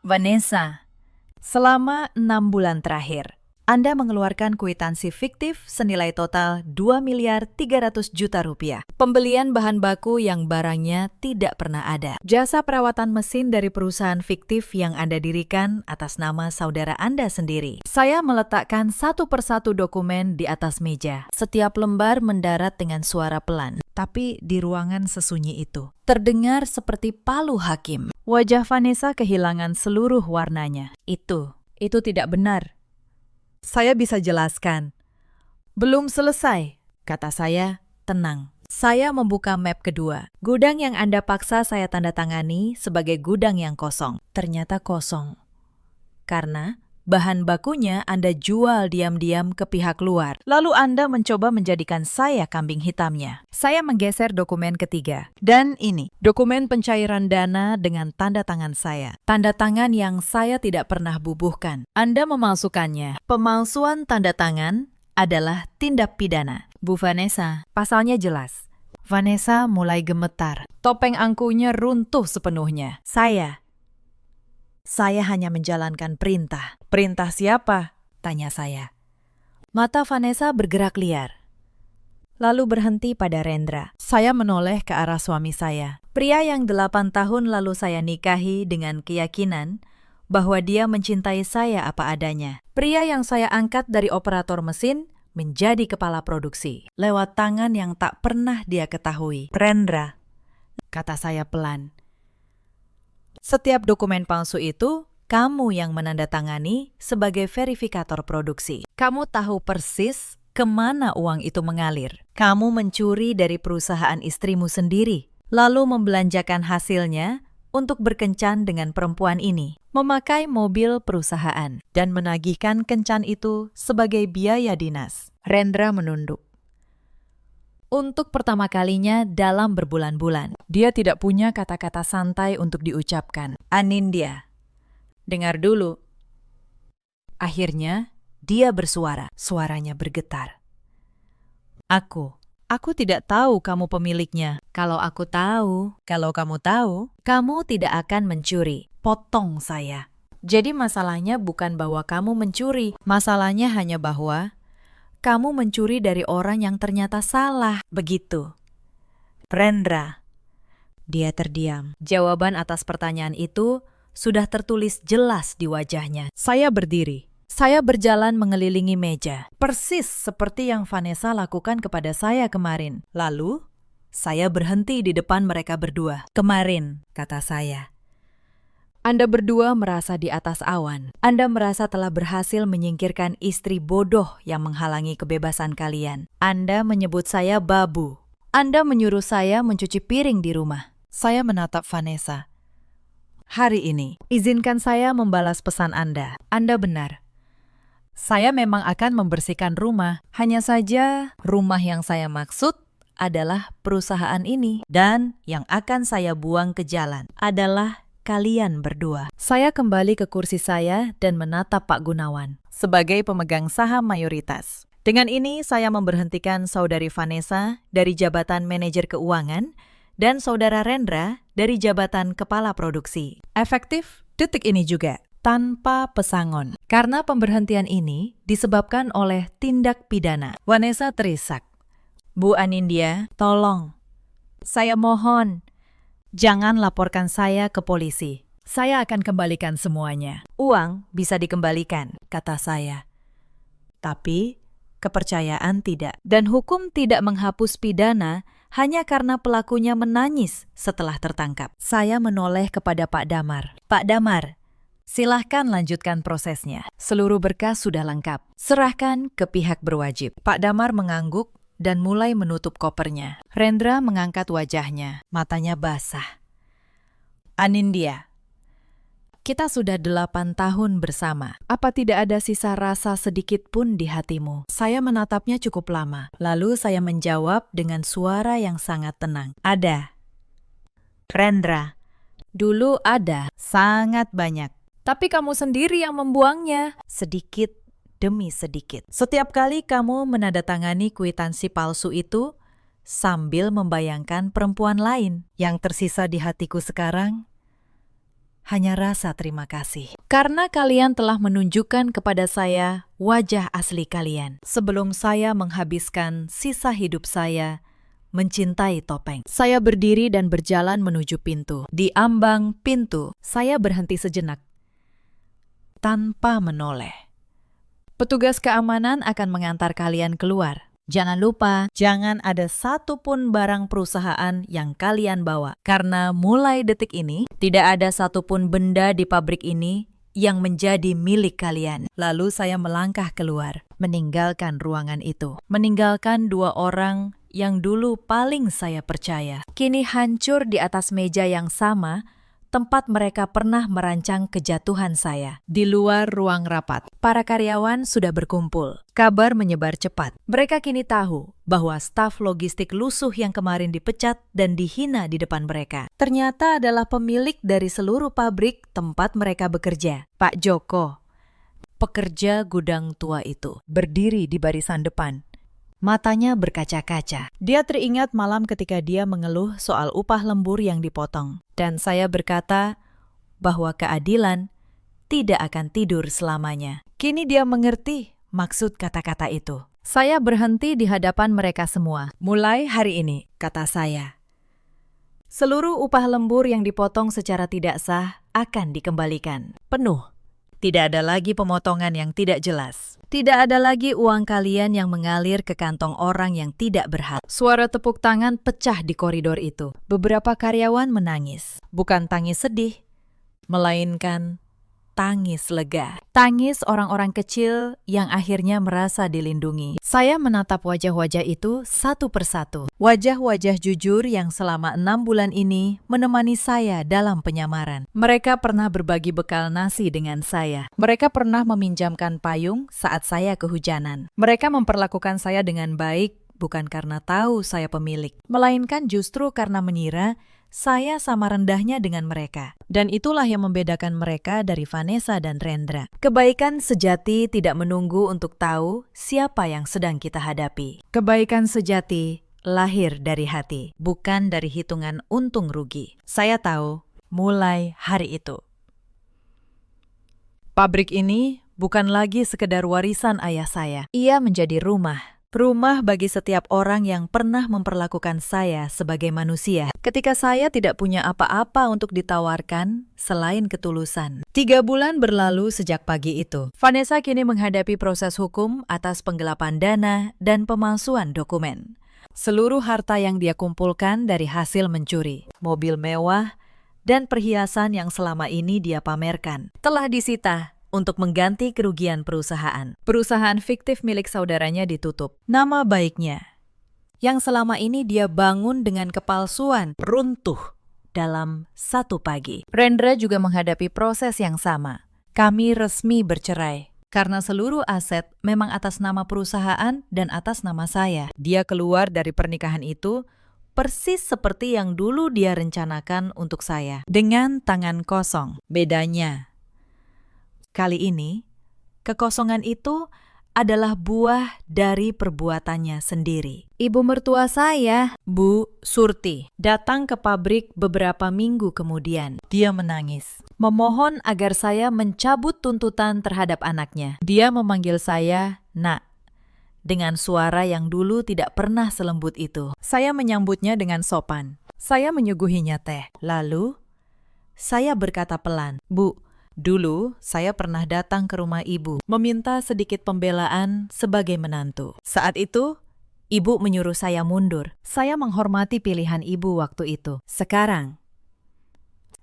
Vanessa, selama 6 bulan terakhir, Anda mengeluarkan kwitansi fiktif senilai total 2.300.000.000 rupiah. Pembelian bahan baku yang barangnya tidak pernah ada. Jasa perawatan mesin dari perusahaan fiktif yang Anda dirikan atas nama saudara Anda sendiri. Saya meletakkan satu persatu dokumen di atas meja. Setiap lembar mendarat dengan suara pelan. Tapi di ruangan sesunyi itu, terdengar seperti palu hakim. Wajah Vanessa kehilangan seluruh warnanya. Itu tidak benar. Saya bisa jelaskan. Belum selesai, kata saya, tenang. Saya membuka map kedua. Gudang yang Anda paksa saya tanda tangani sebagai gudang yang kosong. Ternyata kosong. Karena bahan bakunya Anda jual diam-diam ke pihak luar. Lalu Anda mencoba menjadikan saya kambing hitamnya. Saya menggeser dokumen ketiga. Dan ini, dokumen pencairan dana dengan tanda tangan saya. Tanda tangan yang saya tidak pernah bubuhkan. Anda memalsukannya. Pemalsuan tanda tangan adalah tindak pidana. Bu Vanessa, pasalnya jelas. Vanessa mulai gemetar. Topeng angkunya runtuh sepenuhnya. Saya hanya menjalankan perintah. Perintah siapa? Tanya saya. Mata Vanessa bergerak liar. Lalu berhenti pada Rendra. Saya menoleh ke arah suami saya. Pria yang 8 tahun lalu saya nikahi dengan keyakinan bahwa dia mencintai saya apa adanya. Pria yang saya angkat dari operator mesin menjadi kepala produksi. Lewat tangan yang tak pernah dia ketahui. Rendra, kata saya pelan. Setiap dokumen palsu itu, kamu yang menandatangani sebagai verifikator produksi. Kamu tahu persis kemana uang itu mengalir. Kamu mencuri dari perusahaan istrimu sendiri, lalu membelanjakan hasilnya untuk berkencan dengan perempuan ini, memakai mobil perusahaan, dan menagihkan kencan itu sebagai biaya dinas. Rendra menunduk. Untuk pertama kalinya dalam berbulan-bulan, dia tidak punya kata-kata santai untuk diucapkan. Anindya, dengar dulu. Akhirnya, dia bersuara. Suaranya bergetar. Aku tidak tahu kamu pemiliknya. Kalau kamu tahu, kamu tidak akan mencuri. Potong saya. Jadi masalahnya bukan bahwa kamu mencuri. Masalahnya hanya bahwa kamu mencuri dari orang yang ternyata salah. Begitu. Rendra. Dia terdiam. Jawaban atas pertanyaan itu sudah tertulis jelas di wajahnya. Saya berdiri. Saya berjalan mengelilingi meja. Persis seperti yang Vanessa lakukan kepada saya kemarin. Lalu, saya berhenti di depan mereka berdua. Kemarin, kata saya. Anda berdua merasa di atas awan. Anda merasa telah berhasil menyingkirkan istri bodoh yang menghalangi kebebasan kalian. Anda menyebut saya babu. Anda menyuruh saya mencuci piring di rumah. Saya menatap Vanessa. Hari ini, izinkan saya membalas pesan Anda. Anda benar. Saya memang akan membersihkan rumah. Hanya saja, rumah yang saya maksud adalah perusahaan ini. Dan yang akan saya buang ke jalan adalah kalian berdua. Saya kembali ke kursi saya dan menatap Pak Gunawan sebagai pemegang saham mayoritas. Dengan ini, saya memberhentikan Saudari Vanessa dari jabatan manajer keuangan dan Saudara Rendra dari jabatan kepala produksi. Efektif detik ini juga, tanpa pesangon. Karena pemberhentian ini disebabkan oleh tindak pidana. Vanessa terisak. Bu Anindya, tolong. Saya mohon. Jangan laporkan saya ke polisi. Saya akan kembalikan semuanya. Uang bisa dikembalikan, kata saya. Tapi kepercayaan tidak. Dan hukum tidak menghapus pidana hanya karena pelakunya menangis setelah tertangkap. Saya menoleh kepada Pak Damar. Pak Damar, silahkan lanjutkan prosesnya. Seluruh berkas sudah lengkap. Serahkan ke pihak berwajib. Pak Damar mengangguk dan mulai menutup kopernya. Rendra mengangkat wajahnya. Matanya basah. Anindya, kita sudah 8 tahun bersama. Apa tidak ada sisa rasa sedikit pun di hatimu? Saya menatapnya cukup lama. Lalu saya menjawab dengan suara yang sangat tenang. Ada. Rendra, dulu ada, sangat banyak. Tapi kamu sendiri yang membuangnya. Sedikit demi sedikit. Setiap kali kamu menandatangani kwitansi palsu itu, sambil membayangkan perempuan lain. Yang tersisa di hatiku sekarang hanya rasa terima kasih. Karena kalian telah menunjukkan kepada saya wajah asli kalian. Sebelum saya menghabiskan sisa hidup saya mencintai topeng. Saya berdiri dan berjalan menuju pintu. Di ambang pintu, saya berhenti sejenak tanpa menoleh. Petugas keamanan akan mengantar kalian keluar. Jangan lupa, jangan ada satupun barang perusahaan yang kalian bawa. Karena mulai detik ini, tidak ada satupun benda di pabrik ini yang menjadi milik kalian. Lalu saya melangkah keluar, meninggalkan ruangan itu. Meninggalkan 2 orang yang dulu paling saya percaya. Kini hancur di atas meja yang sama, tempat mereka pernah merancang kejatuhan saya. Di luar ruang rapat, para karyawan sudah berkumpul. Kabar menyebar cepat. Mereka kini tahu bahwa staf logistik lusuh yang kemarin dipecat dan dihina di depan mereka ternyata adalah pemilik dari seluruh pabrik tempat mereka bekerja. Pak Joko, pekerja gudang tua itu, berdiri di barisan depan. Matanya berkaca-kaca. Dia teringat malam ketika dia mengeluh soal upah lembur yang dipotong. Dan saya berkata bahwa keadilan tidak akan tidur selamanya. Kini dia mengerti maksud kata-kata itu. Saya berhenti di hadapan mereka semua. Mulai hari ini, kata saya, seluruh upah lembur yang dipotong secara tidak sah akan dikembalikan. Penuh. Tidak ada lagi pemotongan yang tidak jelas. Tidak ada lagi uang kalian yang mengalir ke kantong orang yang tidak berhak. Suara tepuk tangan pecah di koridor itu. Beberapa karyawan menangis. Bukan tangis sedih, melainkan tangis lega. Tangis orang-orang kecil yang akhirnya merasa dilindungi. Saya menatap wajah-wajah itu satu persatu. Wajah-wajah jujur yang selama 6 bulan ini menemani saya dalam penyamaran. Mereka pernah berbagi bekal nasi dengan saya. Mereka pernah meminjamkan payung saat saya kehujanan. Mereka memperlakukan saya dengan baik bukan karena tahu saya pemilik, melainkan justru karena mengira saya sama rendahnya dengan mereka. Dan itulah yang membedakan mereka dari Vanessa dan Rendra. Kebaikan sejati tidak menunggu untuk tahu siapa yang sedang kita hadapi. Kebaikan sejati lahir dari hati, bukan dari hitungan untung rugi. Saya tahu mulai hari itu. Pabrik ini bukan lagi sekedar warisan ayah saya. Ia menjadi rumah. Rumah bagi setiap orang yang pernah memperlakukan saya sebagai manusia. Ketika saya tidak punya apa-apa untuk ditawarkan selain ketulusan. 3 bulan berlalu sejak pagi itu. Vanessa kini menghadapi proses hukum atas penggelapan dana dan pemalsuan dokumen. Seluruh harta yang dia kumpulkan dari hasil mencuri, mobil mewah, dan perhiasan yang selama ini dia pamerkan, telah disita untuk mengganti kerugian perusahaan. Perusahaan fiktif milik saudaranya ditutup. Nama baiknya, yang selama ini dia bangun dengan kepalsuan, runtuh dalam 1 pagi. Rendra juga menghadapi proses yang sama. Kami resmi bercerai, karena seluruh aset memang atas nama perusahaan dan atas nama saya. Dia keluar dari pernikahan itu persis seperti yang dulu dia rencanakan untuk saya, dengan tangan kosong. Bedanya, kali ini, kekosongan itu adalah buah dari perbuatannya sendiri. Ibu mertua saya, Bu Surti, datang ke pabrik beberapa minggu kemudian. Dia menangis, memohon agar saya mencabut tuntutan terhadap anaknya. Dia memanggil saya Nak, dengan suara yang dulu tidak pernah selembut itu. Saya menyambutnya dengan sopan. Saya menyuguhinya teh. Lalu, saya berkata pelan, "Bu, dulu saya pernah datang ke rumah ibu, meminta sedikit pembelaan sebagai menantu. Saat itu, ibu menyuruh saya mundur. Saya menghormati pilihan ibu waktu itu. Sekarang,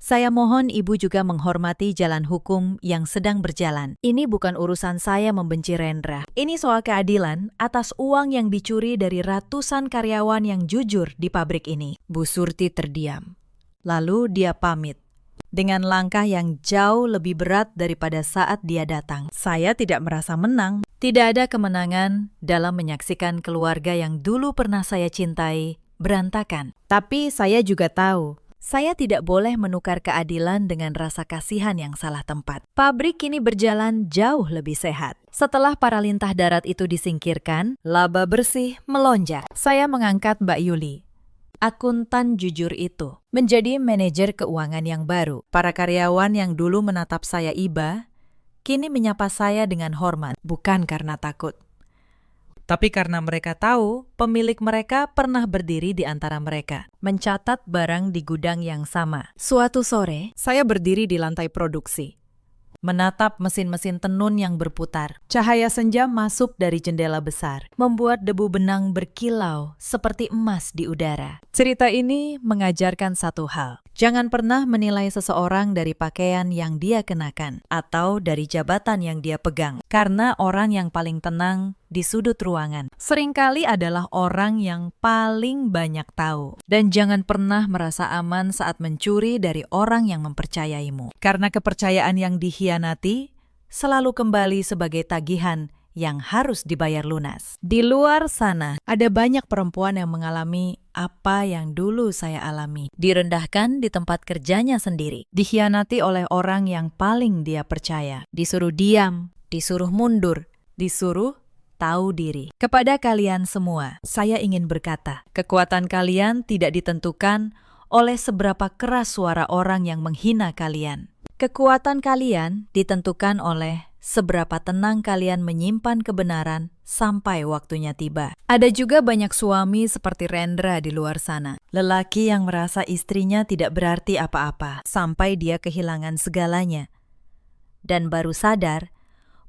saya mohon ibu juga menghormati jalan hukum yang sedang berjalan. Ini bukan urusan saya membenci Rendra. Ini soal keadilan atas uang yang dicuri dari ratusan karyawan yang jujur di pabrik ini." Bu Surti terdiam. Lalu dia pamit dengan langkah yang jauh lebih berat daripada saat dia datang. Saya tidak merasa menang. Tidak ada kemenangan dalam menyaksikan keluarga yang dulu pernah saya cintai berantakan. Tapi saya juga tahu, saya tidak boleh menukar keadilan dengan rasa kasihan yang salah tempat. Pabrik kini berjalan jauh lebih sehat. Setelah para lintah darat itu disingkirkan, laba bersih melonjak. Saya mengangkat Mbak Yuli, akuntan jujur itu, menjadi manajer keuangan yang baru. Para karyawan yang dulu menatap saya iba, kini menyapa saya dengan hormat, bukan karena takut, tapi karena mereka tahu pemilik mereka pernah berdiri di antara mereka, mencatat barang di gudang yang sama. Suatu sore, saya berdiri di lantai produksi, menatap mesin-mesin tenun yang berputar. Cahaya senja masuk dari jendela besar, membuat debu benang berkilau seperti emas di udara. Cerita ini mengajarkan satu hal. Jangan pernah menilai seseorang dari pakaian yang dia kenakan atau dari jabatan yang dia pegang. Karena orang yang paling tenang di sudut ruangan seringkali adalah orang yang paling banyak tahu. Dan jangan pernah merasa aman saat mencuri dari orang yang mempercayaimu. Karena kepercayaan yang dikhianati selalu kembali sebagai tagihan yang harus dibayar lunas. Di luar sana, ada banyak perempuan yang mengalami apa yang dulu saya alami. Direndahkan di tempat kerjanya sendiri. Dikhianati oleh orang yang paling dia percaya. Disuruh diam, disuruh mundur, disuruh tahu diri. Kepada kalian semua, saya ingin berkata, kekuatan kalian tidak ditentukan oleh seberapa keras suara orang yang menghina kalian. Kekuatan kalian ditentukan oleh seberapa tenang kalian menyimpan kebenaran sampai waktunya tiba. Ada juga banyak suami seperti Rendra di luar sana. Lelaki yang merasa istrinya tidak berarti apa-apa sampai dia kehilangan segalanya. Dan baru sadar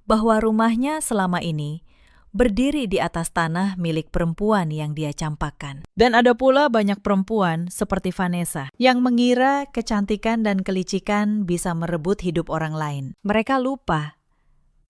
bahwa rumahnya selama ini berdiri di atas tanah milik perempuan yang dia campakkan. Dan ada pula banyak perempuan seperti Vanessa yang mengira kecantikan dan kelicikan bisa merebut hidup orang lain. Mereka lupa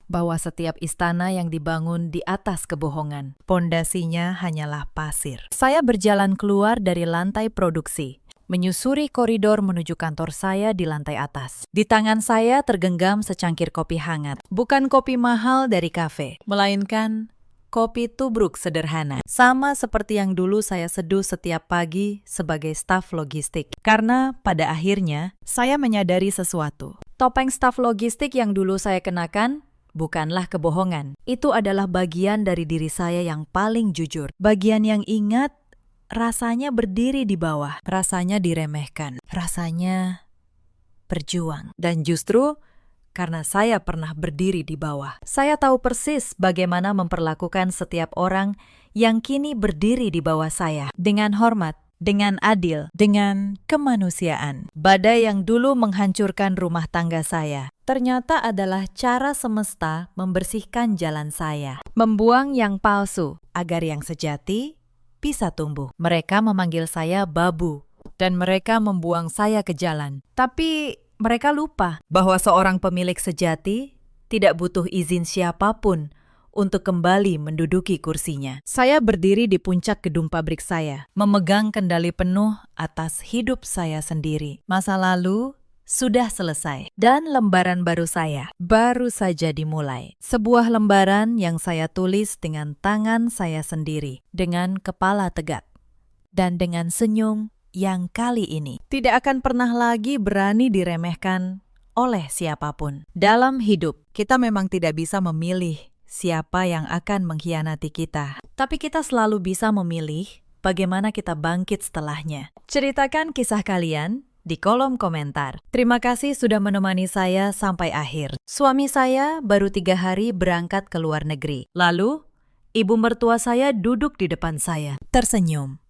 bahwa setiap istana yang dibangun di atas kebohongan, pondasinya hanyalah pasir. Saya berjalan keluar dari lantai produksi, menyusuri koridor menuju kantor saya di lantai atas. Di tangan saya tergenggam secangkir kopi hangat. Bukan kopi mahal dari kafe, melainkan kopi tubruk sederhana. Sama seperti yang dulu saya seduh setiap pagi sebagai staf logistik. Karena pada akhirnya, saya menyadari sesuatu. Topeng staf logistik yang dulu saya kenakan bukanlah kebohongan. Itu adalah bagian dari diri saya yang paling jujur. Bagian yang ingat, rasanya berdiri di bawah. Rasanya diremehkan. Rasanya berjuang. Dan justru karena saya pernah berdiri di bawah, saya tahu persis bagaimana memperlakukan setiap orang yang kini berdiri di bawah saya. Dengan hormat, dengan adil, dengan kemanusiaan. Badai yang dulu menghancurkan rumah tangga saya ternyata adalah cara semesta membersihkan jalan saya. Membuang yang palsu agar yang sejati bisa tumbuh. Mereka memanggil saya babu dan mereka membuang saya ke jalan. Tapi mereka lupa bahwa seorang pemilik sejati tidak butuh izin siapapun untuk kembali menduduki kursinya. Saya berdiri di puncak gedung pabrik saya, memegang kendali penuh atas hidup saya sendiri. Masa lalu sudah selesai, dan lembaran baru saya baru saja dimulai. Sebuah lembaran yang saya tulis dengan tangan saya sendiri, dengan kepala tegak, dan dengan senyum yang kali ini tidak akan pernah lagi berani diremehkan oleh siapapun. Dalam hidup, kita memang tidak bisa memilih siapa yang akan mengkhianati kita. Tapi kita selalu bisa memilih bagaimana kita bangkit setelahnya. Ceritakan kisah kalian di kolom komentar. Terima kasih sudah menemani saya sampai akhir. Suami saya baru 3 hari berangkat ke luar negeri. Lalu, ibu mertua saya duduk di depan saya, tersenyum.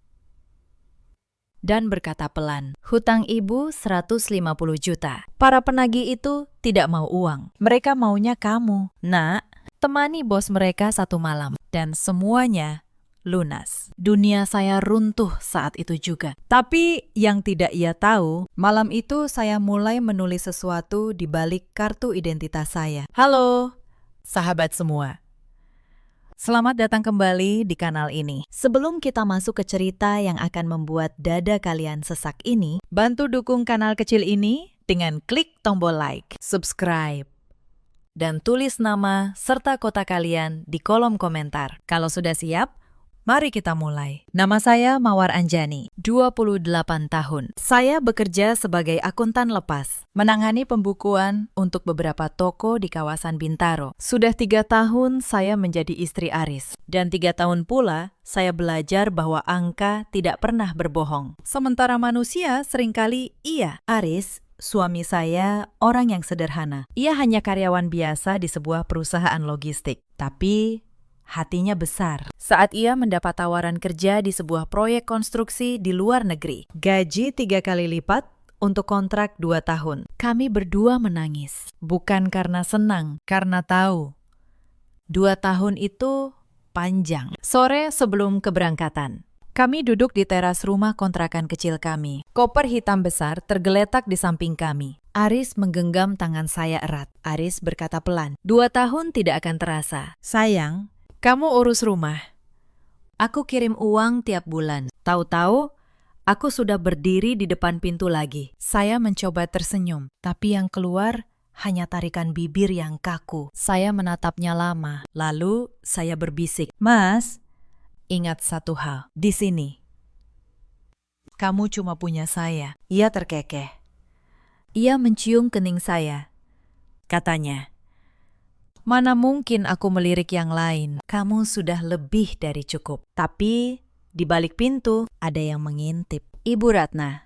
dan berkata pelan, "Hutang ibu 150 juta. Para penagih itu tidak mau uang. Mereka maunya kamu. Nak, temani bos mereka 1 malam. Dan semuanya lunas." Dunia saya runtuh saat itu juga. Tapi yang tidak ia tahu, malam itu saya mulai menulis sesuatu di balik kartu identitas saya. Halo, sahabat semua. Selamat datang kembali di kanal ini. Sebelum kita masuk ke cerita yang akan membuat dada kalian sesak ini, bantu dukung kanal kecil ini dengan klik tombol like, subscribe, dan tulis nama serta kota kalian di kolom komentar. Kalau sudah siap, mari kita mulai. Nama saya Mawar Anjani, 28 tahun. Saya bekerja sebagai akuntan lepas, menangani pembukuan untuk beberapa toko di kawasan Bintaro. Sudah 3 tahun saya menjadi istri Aris, dan 3 tahun pula saya belajar bahwa angka tidak pernah berbohong. Sementara manusia seringkali iya. Aris, suami saya, orang yang sederhana. Ia hanya karyawan biasa di sebuah perusahaan logistik, tapi hatinya besar saat ia mendapat tawaran kerja di sebuah proyek konstruksi di luar negeri. Gaji 3 kali lipat untuk kontrak 2 tahun. Kami berdua menangis. Bukan karena senang, karena tahu 2 tahun itu panjang. Sore sebelum keberangkatan, kami duduk di teras rumah kontrakan kecil kami. Koper hitam besar tergeletak di samping kami. Aris menggenggam tangan saya erat. Aris berkata pelan, "2 tahun tidak akan terasa. Sayang, kamu urus rumah. Aku kirim uang tiap bulan." Tahu-tahu, aku sudah berdiri di depan pintu lagi. Saya mencoba tersenyum, tapi yang keluar hanya tarikan bibir yang kaku. Saya menatapnya lama, lalu saya berbisik, "Mas, ingat satu hal, di sini. Kamu cuma punya saya." Ia terkekeh. Ia mencium kening saya. Katanya, "Mana mungkin aku melirik yang lain. Kamu sudah lebih dari cukup." Tapi di balik pintu ada yang mengintip. Ibu Ratna,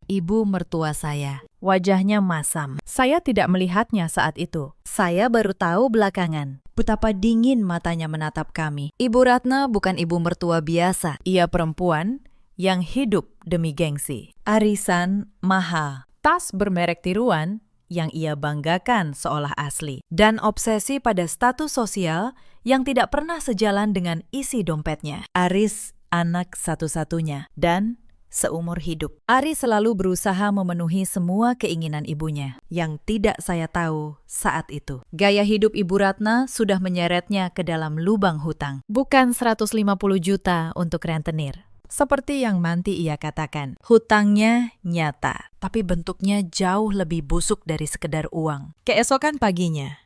ibu mertua saya. Wajahnya masam. Saya tidak melihatnya saat itu. Saya baru tahu belakangan betapa dingin matanya menatap kami. Ibu Ratna bukan ibu mertua biasa. Ia perempuan yang hidup demi gengsi. Arisan mahal, tas bermerek tiruan yang ia banggakan seolah asli, dan obsesi pada status sosial yang tidak pernah sejalan dengan isi dompetnya. Aris anak satu-satunya dan seumur hidup. Aris selalu berusaha memenuhi semua keinginan ibunya yang tidak saya tahu saat itu. Gaya hidup Ibu Ratna sudah menyeretnya ke dalam lubang hutang. Bukan 150 juta untuk rentenir, seperti yang nanti ia katakan. Hutangnya nyata, tapi bentuknya jauh lebih busuk dari sekedar uang. Keesokan paginya,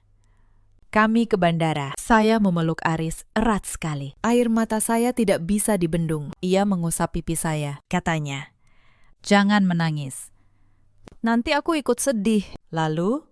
kami ke bandara. Saya memeluk Aris erat sekali. Air mata saya tidak bisa dibendung. Ia mengusap pipi saya. Katanya, "Jangan menangis. Nanti aku ikut sedih." Lalu,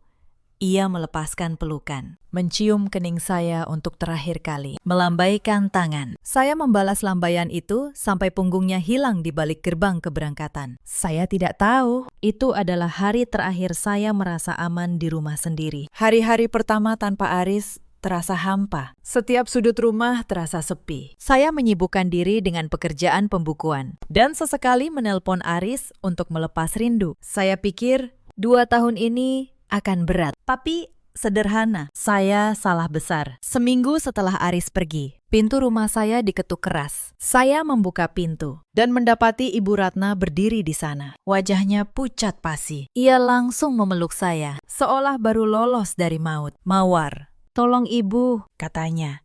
ia melepaskan pelukan, mencium kening saya untuk terakhir kali, melambaikan tangan. Saya membalas lambaian itu sampai punggungnya hilang di balik gerbang keberangkatan. Saya tidak tahu, itu adalah hari terakhir saya merasa aman di rumah sendiri. Hari-hari pertama tanpa Aris terasa hampa. Setiap sudut rumah terasa sepi. Saya menyibukkan diri dengan pekerjaan pembukuan, dan sesekali menelpon Aris untuk melepas rindu. Saya pikir 2 tahun ini akan berat, tapi sederhana. Saya salah besar. Seminggu setelah Aris pergi, pintu rumah saya diketuk keras. Saya membuka pintu dan mendapati Ibu Ratna berdiri di sana. Wajahnya pucat pasi. Ia langsung memeluk saya, seolah baru lolos dari maut. "Mawar, tolong ibu," katanya.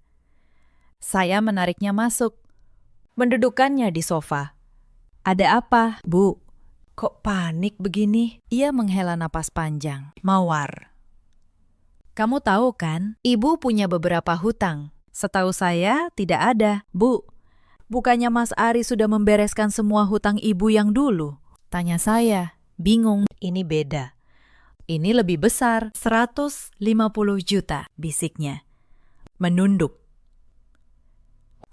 Saya menariknya masuk, mendudukkannya di sofa. "Ada apa, Bu? Kok panik begini?" Ia menghela napas panjang. "Mawar, kamu tahu kan, ibu punya beberapa hutang." "Setahu saya tidak ada." "Bu, bukannya Mas Ari sudah membereskan semua hutang ibu yang dulu?" Tanya saya, bingung. "Ini beda. Ini lebih besar, 150 juta, bisiknya. Menunduk.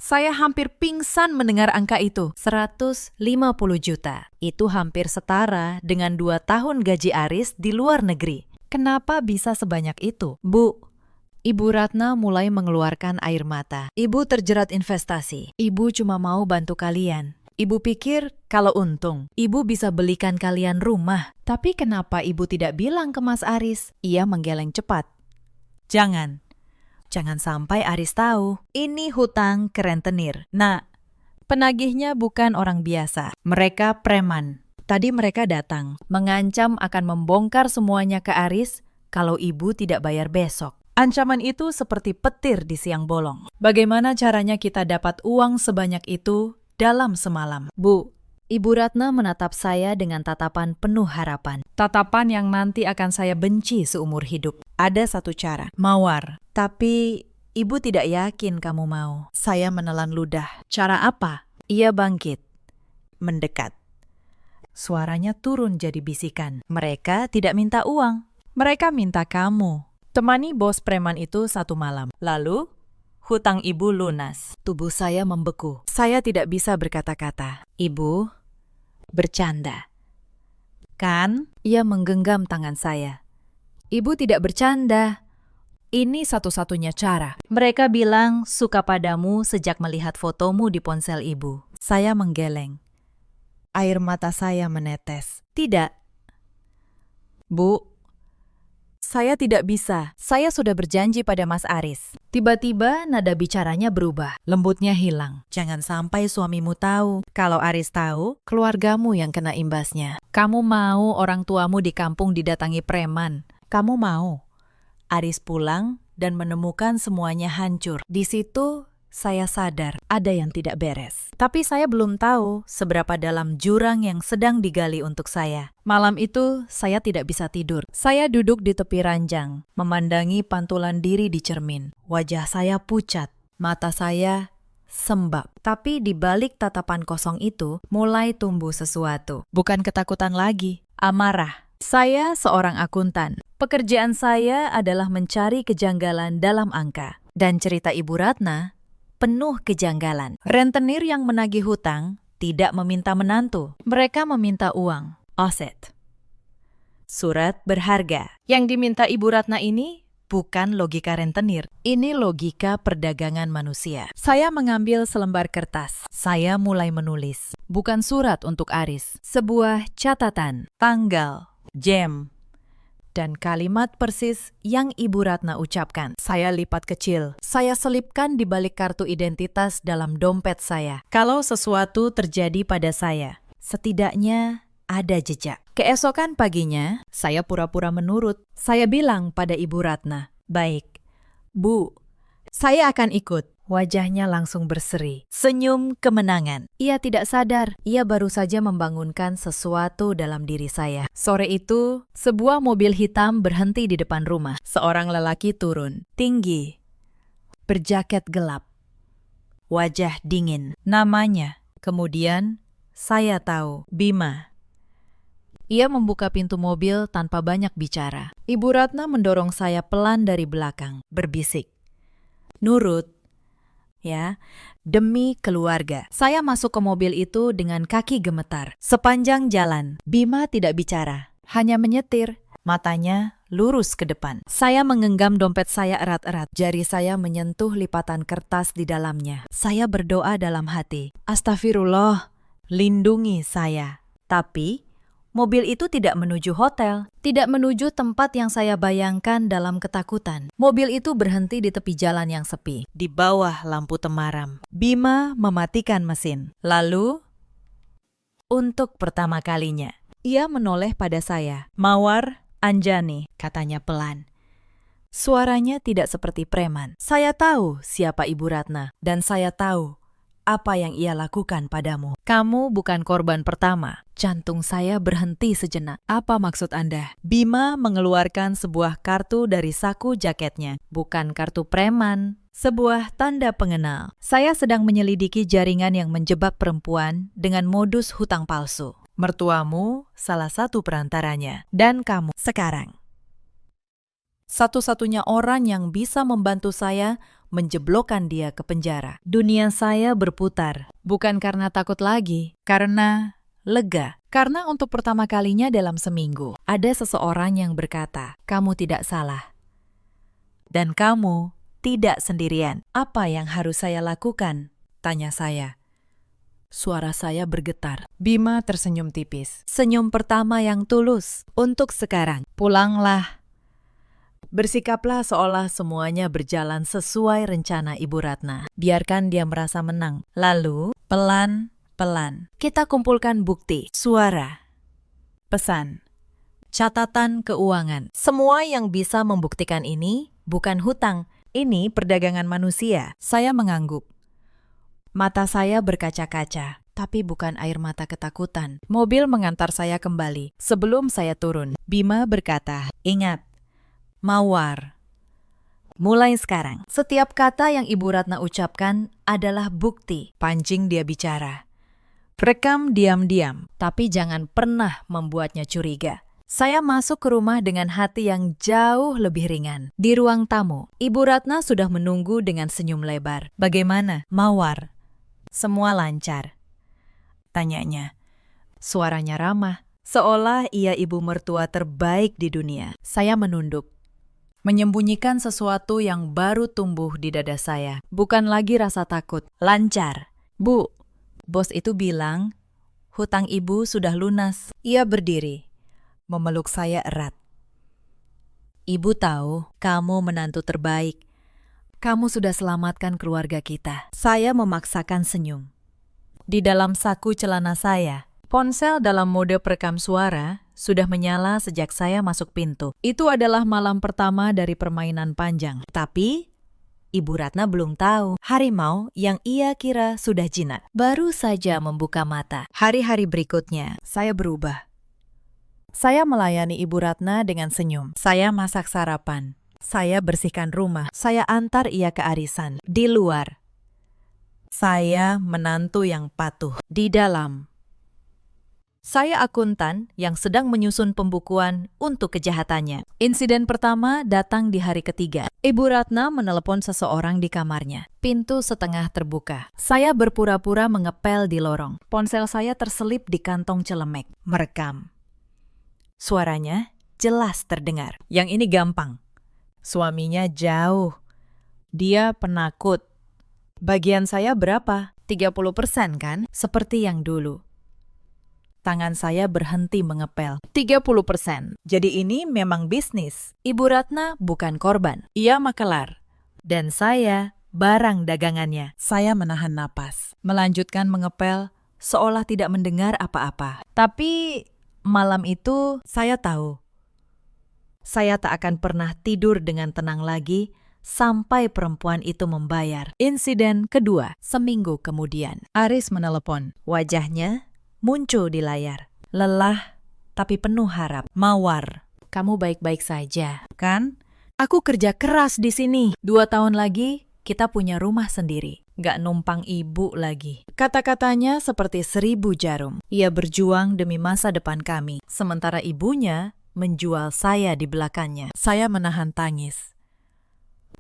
Saya hampir pingsan mendengar angka itu, 150 juta. Itu hampir setara dengan 2 tahun gaji Aris di luar negeri. Kenapa bisa sebanyak itu? "Bu," Ibu Ratna mulai mengeluarkan air mata. "Ibu terjerat investasi. Ibu cuma mau bantu kalian. Ibu pikir kalau untung, ibu bisa belikan kalian rumah. Tapi kenapa ibu tidak bilang ke Mas Aris? Ia menggeleng cepat. Jangan sampai Aris tahu. Ini hutang ke rentenir. Nah, penagihnya bukan orang biasa. Mereka preman. Tadi mereka datang, mengancam akan membongkar semuanya ke Aris kalau ibu tidak bayar besok. Ancaman itu seperti petir di siang bolong. Bagaimana caranya kita dapat uang sebanyak itu dalam semalam? Bu, Ibu Ratna menatap saya dengan tatapan penuh harapan. Tatapan yang nanti akan saya benci seumur hidup. Ada satu cara, mawar. Tapi ibu tidak yakin kamu mau. Saya menelan ludah. Cara apa? Ia bangkit, mendekat. Suaranya turun jadi bisikan. Mereka tidak minta uang. Mereka minta kamu. Temani bos preman itu 1 malam. Lalu, hutang ibu lunas. Tubuh saya membeku. Saya tidak bisa berkata-kata. Ibu, bercanda. Kan? Ia menggenggam tangan saya. Ibu tidak bercanda. Ini satu-satunya cara. Mereka bilang suka padamu sejak melihat fotomu di ponsel ibu. Saya menggeleng. Air mata saya menetes. Tidak. Bu, saya tidak bisa. Saya sudah berjanji pada Mas Aris. Tiba-tiba nada bicaranya berubah. Lembutnya hilang. Jangan sampai suamimu tahu. Kalau Aris tahu, keluargamu yang kena imbasnya. Kamu mau orang tuamu di kampung didatangi preman. Kamu mau Aris pulang dan menemukan semuanya hancur. Di situ saya sadar ada yang tidak beres. Tapi saya belum tahu seberapa dalam jurang yang sedang digali untuk saya. Malam itu saya tidak bisa tidur. Saya duduk di tepi ranjang, memandangi pantulan diri di cermin. Wajah saya pucat, mata saya sembab. Tapi di balik tatapan kosong itu mulai tumbuh sesuatu. Bukan ketakutan lagi, amarah. Saya seorang akuntan. Pekerjaan saya adalah mencari kejanggalan dalam angka. Dan cerita Ibu Ratna penuh kejanggalan. Rentenir yang menagih hutang tidak meminta menantu. Mereka meminta uang, aset. Surat berharga. Yang diminta Ibu Ratna ini bukan logika rentenir. Ini logika perdagangan manusia. Saya mengambil selembar kertas. Saya mulai menulis. Bukan surat untuk Aris. Sebuah catatan, tanggal, jam, dan kalimat persis yang Ibu Ratna ucapkan. Saya lipat kecil. Saya selipkan di balik kartu identitas dalam dompet saya. Kalau sesuatu terjadi pada saya, setidaknya ada jejak. Keesokan paginya, saya pura-pura menurut. Saya bilang pada Ibu Ratna, "Baik, Bu, saya akan ikut." Wajahnya langsung berseri, senyum kemenangan. Ia tidak sadar, ia baru saja membangunkan sesuatu dalam diri saya. Sore itu, sebuah mobil hitam berhenti di depan rumah. Seorang lelaki turun, tinggi, berjaket gelap, wajah dingin. Namanya, kemudian saya tahu, Bima. Ia membuka pintu mobil tanpa banyak bicara. Ibu Ratna mendorong saya pelan dari belakang, berbisik, "Nurut. Ya, demi keluarga." Saya masuk ke mobil itu dengan kaki gemetar. Sepanjang jalan, Bima tidak bicara, hanya menyetir. Matanya lurus ke depan. Saya menggenggam dompet saya erat-erat. Jari saya menyentuh lipatan kertas di dalamnya. Saya berdoa dalam hati, "Astagfirullah, lindungi saya." Tapi mobil itu tidak menuju hotel, tidak menuju tempat yang saya bayangkan dalam ketakutan. Mobil itu berhenti di tepi jalan yang sepi, di bawah lampu temaram. Bima mematikan mesin. Lalu, untuk pertama kalinya, ia menoleh pada saya. "Mawar Anjani," katanya pelan. Suaranya tidak seperti preman. Saya tahu siapa Ibu Ratna, dan saya tahu apa yang ia lakukan padamu. Kamu bukan korban pertama. Jantung saya berhenti sejenak. Apa maksud Anda? Bima mengeluarkan sebuah kartu dari saku jaketnya. Bukan kartu preman, sebuah tanda pengenal. Saya sedang menyelidiki jaringan yang menjebak perempuan dengan modus hutang palsu. Mertuamu salah satu perantaranya. Dan kamu sekarang satu-satunya orang yang bisa membantu saya menjeblokkan dia ke penjara. Dunia saya berputar, bukan karena takut lagi, karena lega. Karena untuk pertama kalinya dalam seminggu, ada seseorang yang berkata, "Kamu tidak salah. Dan kamu tidak sendirian." "Apa yang harus saya lakukan?" tanya saya. Suara saya bergetar. Bima tersenyum tipis. Senyum pertama yang tulus. Untuk sekarang. Pulanglah. Bersikaplah seolah semuanya berjalan sesuai rencana Ibu Ratna. Biarkan dia merasa menang. Lalu, pelan-pelan, kita kumpulkan bukti, suara, Pesan. catatan keuangan. Semua yang bisa membuktikan ini bukan hutang. Ini perdagangan manusia. Saya mengangguk. Mata saya berkaca-kaca, tapi bukan air mata ketakutan. Mobil mengantar saya kembali. Sebelum saya turun, Bima berkata, Ingat, Mawar. Mulai sekarang, setiap kata yang Ibu Ratna ucapkan adalah bukti. pancing dia bicara. Rekam diam-diam. Tapi jangan pernah membuatnya curiga. Saya masuk ke rumah dengan hati yang jauh lebih ringan. Di ruang tamu, Ibu Ratna sudah menunggu dengan senyum lebar. Bagaimana, Mawar? Semua lancar, tanyanya. Suaranya ramah, seolah ia ibu mertua terbaik di dunia. Saya menunduk, menyembunyikan sesuatu yang baru tumbuh di dada saya. Bukan lagi rasa takut, lancar. Bu, bos itu bilang, hutang ibu sudah lunas. Ia berdiri, memeluk saya erat. Ibu tahu kamu menantu terbaik. Kamu sudah selamatkan keluarga kita. Saya memaksakan senyum. Di dalam saku celana saya, ponsel dalam mode perekam suara sudah menyala sejak saya masuk pintu. Itu adalah malam pertama dari permainan panjang. Tapi Ibu Ratna belum tahu harimau yang ia kira sudah jinak baru saja membuka mata. Hari-hari berikutnya, saya berubah. Saya melayani Ibu Ratna dengan senyum. Saya masak sarapan. Saya bersihkan rumah. Saya antar ia ke arisan. Di luar, saya menantu yang patuh. Di dalam, saya akuntan yang sedang menyusun pembukuan untuk kejahatannya. Insiden pertama datang di hari ketiga. Ibu Ratna menelepon seseorang di kamarnya. Pintu setengah terbuka. Saya berpura-pura mengepel di lorong. Ponsel saya terselip di kantong celemek. Merekam. Suaranya jelas terdengar. Yang ini gampang. Suaminya jauh. Dia penakut. Bagian saya berapa? 30% kan? Seperti yang dulu. Tangan saya berhenti mengepel. 30%. Jadi ini memang bisnis. Ibu Ratna bukan korban. Ia makelar. Dan saya barang dagangannya. Saya menahan napas. Melanjutkan mengepel seolah tidak mendengar apa-apa. Tapi malam itu saya tahu. Saya tak akan pernah tidur dengan tenang lagi sampai perempuan itu membayar. Insiden kedua, seminggu kemudian. Aris menelepon. Wajahnya muncul di layar. Lelah, tapi penuh harap. Mawar, kamu baik-baik saja, kan? Aku kerja keras di sini. 2 tahun lagi, kita punya rumah sendiri. Gak numpang ibu lagi. Kata-katanya seperti 1000 jarum. Ia berjuang demi masa depan kami. Sementara ibunya menjual saya di belakangnya. Saya menahan tangis.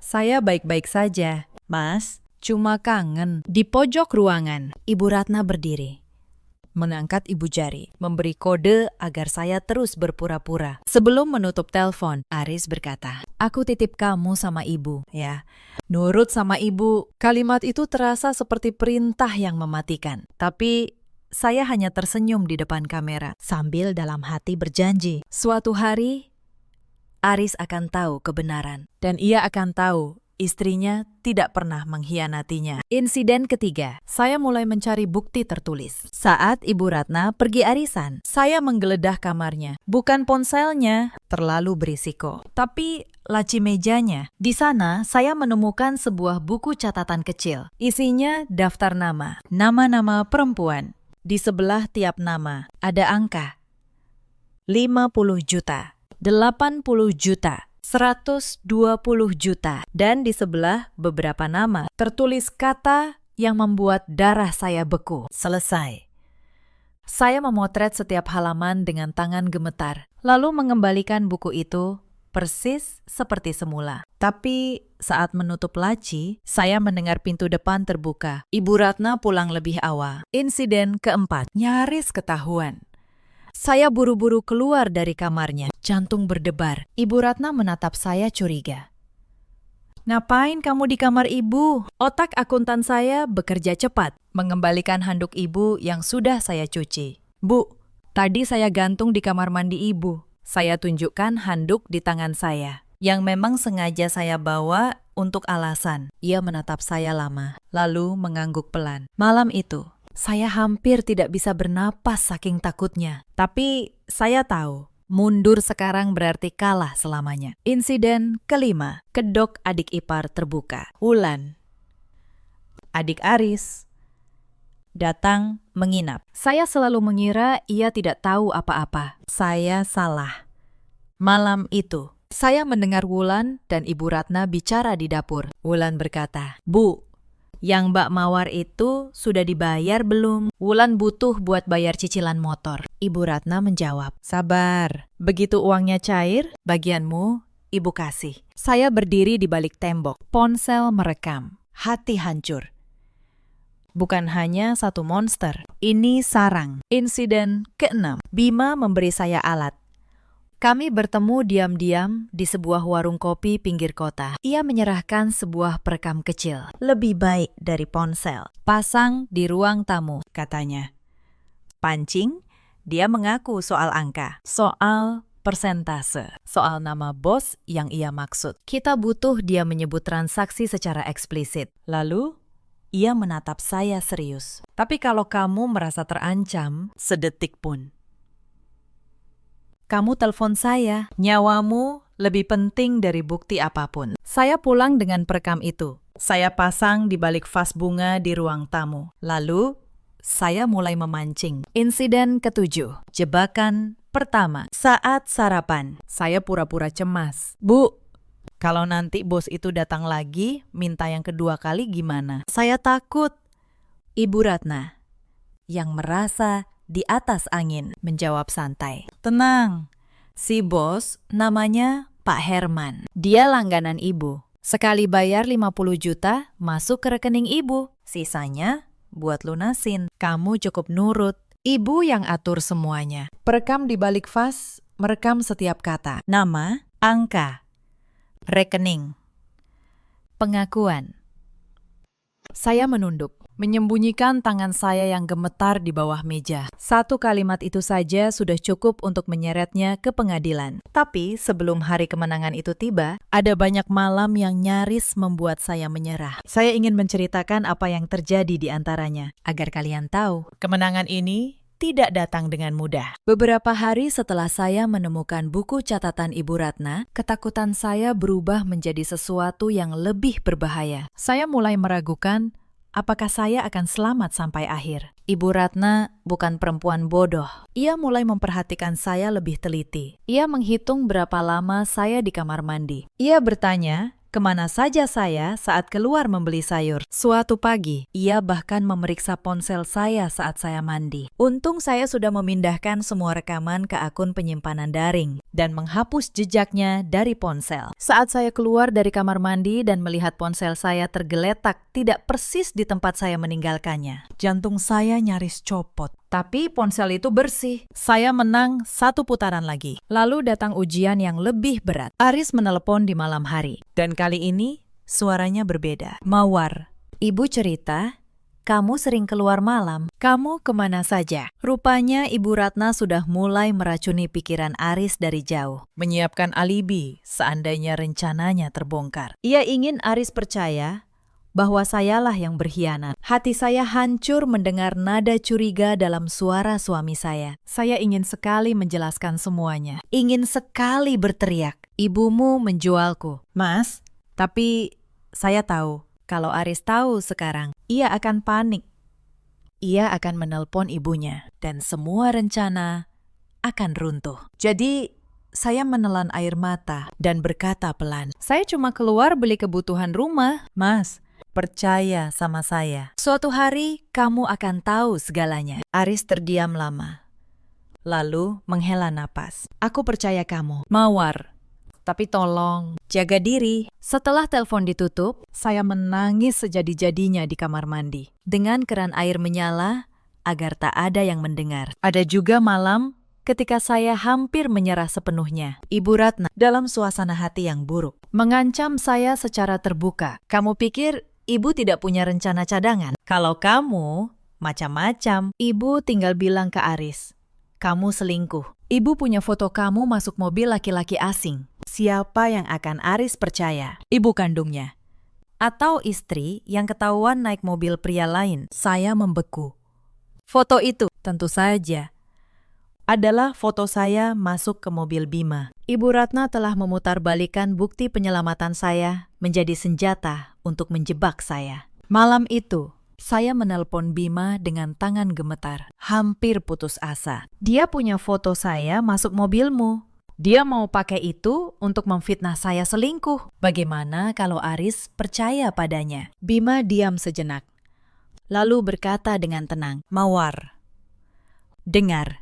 Saya baik-baik saja, Mas. Cuma kangen. Di pojok ruangan, Ibu Ratna berdiri. Mengangkat ibu jari, memberi kode agar saya terus berpura-pura. Sebelum menutup telepon, Aris berkata, aku titip kamu sama ibu, ya. Nurut sama ibu. Kalimat itu terasa seperti perintah yang mematikan. Tapi saya hanya tersenyum di depan kamera, sambil dalam hati berjanji. Suatu hari, Aris akan tahu kebenaran. Dan ia akan tahu istrinya tidak pernah mengkhianatinya. Insiden ketiga, saya mulai mencari bukti tertulis. Saat Ibu Ratna pergi arisan, saya menggeledah kamarnya. Bukan ponselnya, terlalu berisiko. Tapi laci mejanya. Di sana, saya menemukan sebuah buku catatan kecil. Isinya daftar nama, nama-nama perempuan. Di sebelah tiap nama ada angka. 50 juta, 80 juta, 120 juta. Dan di sebelah beberapa nama tertulis kata yang membuat darah saya beku. Selesai. Saya memotret setiap halaman dengan tangan gemetar, lalu mengembalikan buku itu persis seperti semula. Tapi saat menutup laci, saya mendengar pintu depan terbuka. Ibu Ratna pulang lebih awal. Insiden keempat, nyaris ketahuan. Saya buru-buru keluar dari kamarnya, jantung berdebar. Ibu Ratna menatap saya curiga. Ngapain kamu di kamar ibu? Otak akuntan saya bekerja cepat. mengembalikan handuk ibu yang sudah saya cuci. Bu, tadi saya gantung di kamar mandi ibu. Saya tunjukkan handuk di tangan saya, yang memang sengaja saya bawa untuk alasan. Ia menatap saya lama, lalu mengangguk pelan. Malam itu, saya hampir tidak bisa bernapas saking takutnya. Tapi saya tahu, mundur sekarang berarti kalah selamanya. Insiden kelima, kedok adik ipar terbuka. Wulan, adik Aris, datang menginap. Saya selalu mengira ia tidak tahu apa-apa. Saya salah. Malam itu, saya mendengar Wulan dan Ibu Ratna bicara di dapur. Wulan berkata, "Bu, yang Mbak Mawar itu sudah dibayar belum? Wulan butuh buat bayar cicilan motor." Ibu Ratna menjawab, "Sabar. Begitu uangnya cair, bagianmu Ibu kasih." Saya berdiri di balik tembok. Ponsel merekam. Hati hancur. Bukan hanya satu monster, ini sarang. Insiden keenam, Bima memberi saya alat. Kami bertemu diam-diam di sebuah warung kopi pinggir kota. Ia menyerahkan sebuah perekam kecil. Lebih baik dari ponsel. Pasang di ruang tamu, katanya. Pancing, dia mengaku soal angka, soal persentase, soal nama bos yang ia maksud. Kita butuh dia menyebut transaksi secara eksplisit. Lalu, ia menatap saya serius. Tapi kalau kamu merasa terancam, sedetik pun, kamu telepon saya. Nyawamu lebih penting dari bukti apapun. Saya pulang dengan perekam itu. Saya pasang di balik vas bunga di ruang tamu. Lalu, saya mulai memancing. Insiden ketujuh. Jebakan pertama. Saat sarapan, saya pura-pura cemas. "Bu, kalau nanti bos itu datang lagi, minta yang kedua kali gimana?" Saya takut. Ibu Ratna, yang merasa di atas angin, menjawab santai. "Tenang, si bos namanya Pak Herman. Dia langganan ibu. Sekali bayar 50 juta masuk ke rekening ibu. Sisanya buat lunasin. Kamu cukup nurut. Ibu yang atur semuanya." Perekam di balik vas merekam setiap kata. Nama, angka, rekening, pengakuan. Saya menunduk, menyembunyikan tangan saya yang gemetar di bawah meja. Satu kalimat itu saja sudah cukup untuk menyeretnya ke pengadilan. Tapi sebelum hari kemenangan itu tiba, ada banyak malam yang nyaris membuat saya menyerah. Saya ingin menceritakan apa yang terjadi di antaranya, agar kalian tahu, kemenangan ini tidak datang dengan mudah. Beberapa hari setelah saya menemukan buku catatan Ibu Ratna, ketakutan saya berubah menjadi sesuatu yang lebih berbahaya. Saya mulai meragukan apakah saya akan selamat sampai akhir. Ibu Ratna bukan perempuan bodoh. Ia mulai memperhatikan saya lebih teliti. Ia menghitung berapa lama saya di kamar mandi. Ia bertanya, kemana saja saya saat keluar membeli sayur. Suatu pagi, ia bahkan memeriksa ponsel saya saat saya mandi. Untung saya sudah memindahkan semua rekaman ke akun penyimpanan daring dan menghapus jejaknya dari ponsel. Saat saya keluar dari kamar mandi dan melihat ponsel saya tergeletak tidak persis di tempat saya meninggalkannya, jantung saya nyaris copot. Tapi ponsel itu bersih. Saya menang satu putaran lagi. Lalu datang ujian yang lebih berat. Aris menelepon di malam hari. Dan kali ini suaranya berbeda. "Mawar, ibu cerita, kamu sering keluar malam. Kamu kemana saja?" Rupanya Ibu Ratna sudah mulai meracuni pikiran Aris dari jauh. Menyiapkan alibi seandainya rencananya terbongkar. Ia ingin Aris percaya bahwa sayalah yang berkhianat. Hati saya hancur mendengar nada curiga dalam suara suami saya. Saya ingin sekali menjelaskan semuanya. Ingin sekali berteriak, "Ibumu menjualku." "Mas, tapi saya tahu kalau Aris tahu sekarang, ia akan panik. Ia akan menelpon ibunya dan semua rencana akan runtuh." Jadi, saya menelan air mata dan berkata pelan, "Saya cuma keluar beli kebutuhan rumah." "Mas, percaya sama saya. Suatu hari kamu akan tahu segalanya." Aris terdiam lama, lalu menghela napas. "Aku percaya kamu, Mawar. Tapi tolong, jaga diri." Setelah telepon ditutup, saya menangis sejadi-jadinya di kamar mandi. Dengan keran air menyala, agar tak ada yang mendengar. Ada juga malam ketika saya hampir menyerah sepenuhnya. Ibu Ratna dalam suasana hati yang buruk mengancam saya secara terbuka. "Kamu pikir ibu tidak punya rencana cadangan. Kalau kamu, macam-macam. Ibu tinggal bilang ke Aris, Kamu selingkuh. ibu punya foto kamu masuk mobil laki-laki asing. Siapa yang akan Aris percaya? Ibu kandungnya. Atau istri yang ketahuan naik mobil pria lain? Saya membeku. Foto itu Tentu saja. adalah foto saya masuk ke mobil Bima. Ibu Ratna telah memutarbalikkan bukti penyelamatan saya menjadi senjata untuk menjebak saya. Malam itu, saya menelpon Bima dengan tangan gemetar, hampir putus asa. Dia punya foto saya masuk mobilmu. Dia mau pakai itu untuk memfitnah saya selingkuh. Bagaimana kalau Aris percaya padanya? Bima diam sejenak, lalu berkata dengan tenang, Mawar, dengar.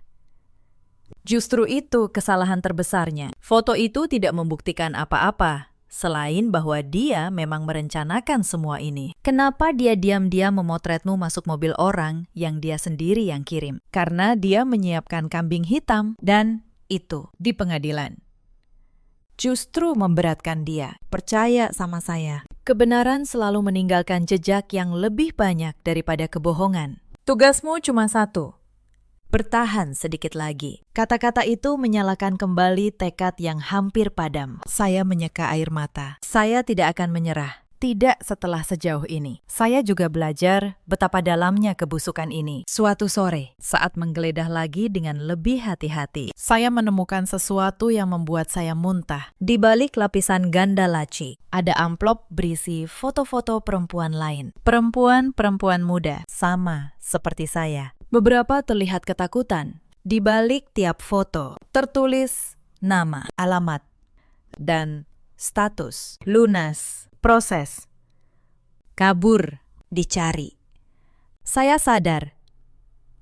Justru itu kesalahan terbesarnya. Foto itu tidak membuktikan apa-apa, selain bahwa dia memang merencanakan semua ini. Kenapa dia diam-diam memotretmu masuk mobil orang yang dia sendiri yang kirim? Karena dia menyiapkan kambing hitam, dan itu di pengadilan justru memberatkan dia. Percaya sama saya, kebenaran selalu meninggalkan jejak yang lebih banyak daripada kebohongan. Tugasmu cuma satu, bertahan sedikit lagi. Kata-kata itu menyalakan kembali tekad yang hampir padam. Saya menyeka air mata. Saya tidak akan menyerah. Tidak setelah sejauh ini. Saya juga belajar betapa dalamnya kebusukan ini. Suatu sore, saat menggeledah lagi dengan lebih hati-hati, saya menemukan sesuatu yang membuat saya muntah. Di balik lapisan ganda laci, ada amplop berisi foto-foto perempuan lain. Perempuan-perempuan muda, sama seperti saya. Beberapa terlihat ketakutan. Di balik tiap foto, tertulis nama, alamat, dan status. Lunas. Proses. Kabur. Dicari. Saya sadar.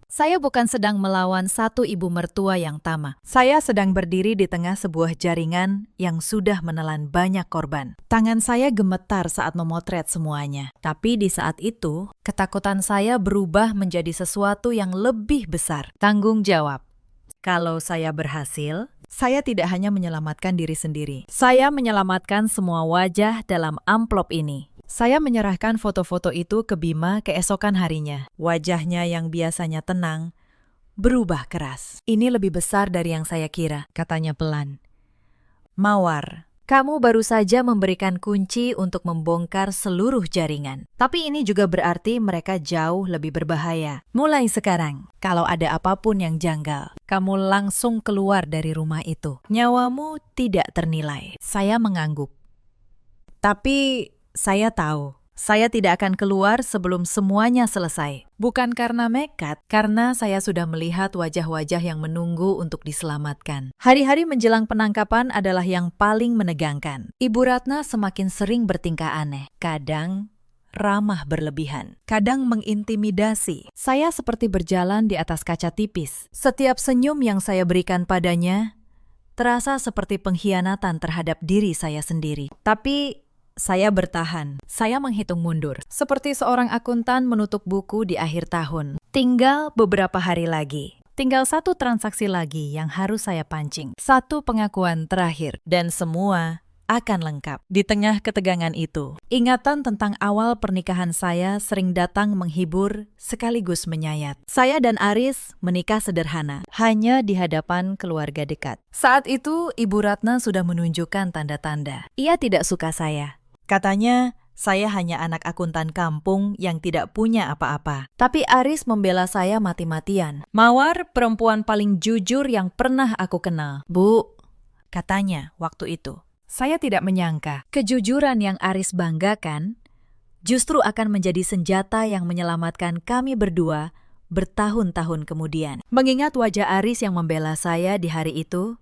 Saya bukan sedang melawan satu ibu mertua yang tamak. Saya sedang berdiri di tengah sebuah jaringan yang sudah menelan banyak korban. Tangan saya gemetar saat memotret semuanya. Tapi di saat itu, ketakutan saya berubah menjadi sesuatu yang lebih besar. Tanggung jawab. Kalau saya berhasil, saya tidak hanya menyelamatkan diri sendiri. Saya menyelamatkan semua wajah dalam amplop ini. Saya menyerahkan foto-foto itu ke Bima keesokan harinya. Wajahnya yang biasanya tenang, berubah keras. Ini lebih besar dari yang saya kira, katanya pelan. Mawar, kamu baru saja memberikan kunci untuk membongkar seluruh jaringan. Tapi ini juga berarti mereka jauh lebih berbahaya. Mulai sekarang, kalau ada apapun yang janggal, kamu langsung keluar dari rumah itu. Nyawamu tidak ternilai. Saya mengangguk. Tapi saya tahu, saya tidak akan keluar sebelum semuanya selesai. Bukan karena nekat, karena saya sudah melihat wajah-wajah yang menunggu untuk diselamatkan. Hari-hari menjelang penangkapan adalah yang paling menegangkan. Ibu Ratna semakin sering bertingkah aneh. Kadang ramah berlebihan, kadang mengintimidasi. Saya seperti berjalan di atas kaca tipis. Setiap senyum yang saya berikan padanya terasa seperti pengkhianatan terhadap diri saya sendiri. Tapi saya bertahan. Saya menghitung mundur. Seperti seorang akuntan menutup buku di akhir tahun. Tinggal beberapa hari lagi. Tinggal satu transaksi lagi yang harus saya pancing. Satu pengakuan terakhir. Dan semua akan lengkap. Di tengah ketegangan itu, ingatan tentang awal pernikahan saya sering datang menghibur sekaligus menyayat. Saya dan Aris menikah sederhana, hanya di hadapan keluarga dekat. Saat itu, Ibu Ratna sudah menunjukkan tanda-tanda. Ia tidak suka saya. Katanya, saya hanya anak akuntan kampung yang tidak punya apa-apa. Tapi Aris membela saya mati-matian. Mawar perempuan paling jujur yang pernah aku kenal. Bu, katanya waktu itu. Saya tidak menyangka kejujuran yang Aris banggakan justru akan menjadi senjata yang menyelamatkan kami berdua bertahun-tahun kemudian. Mengingat wajah Aris yang membela saya di hari itu,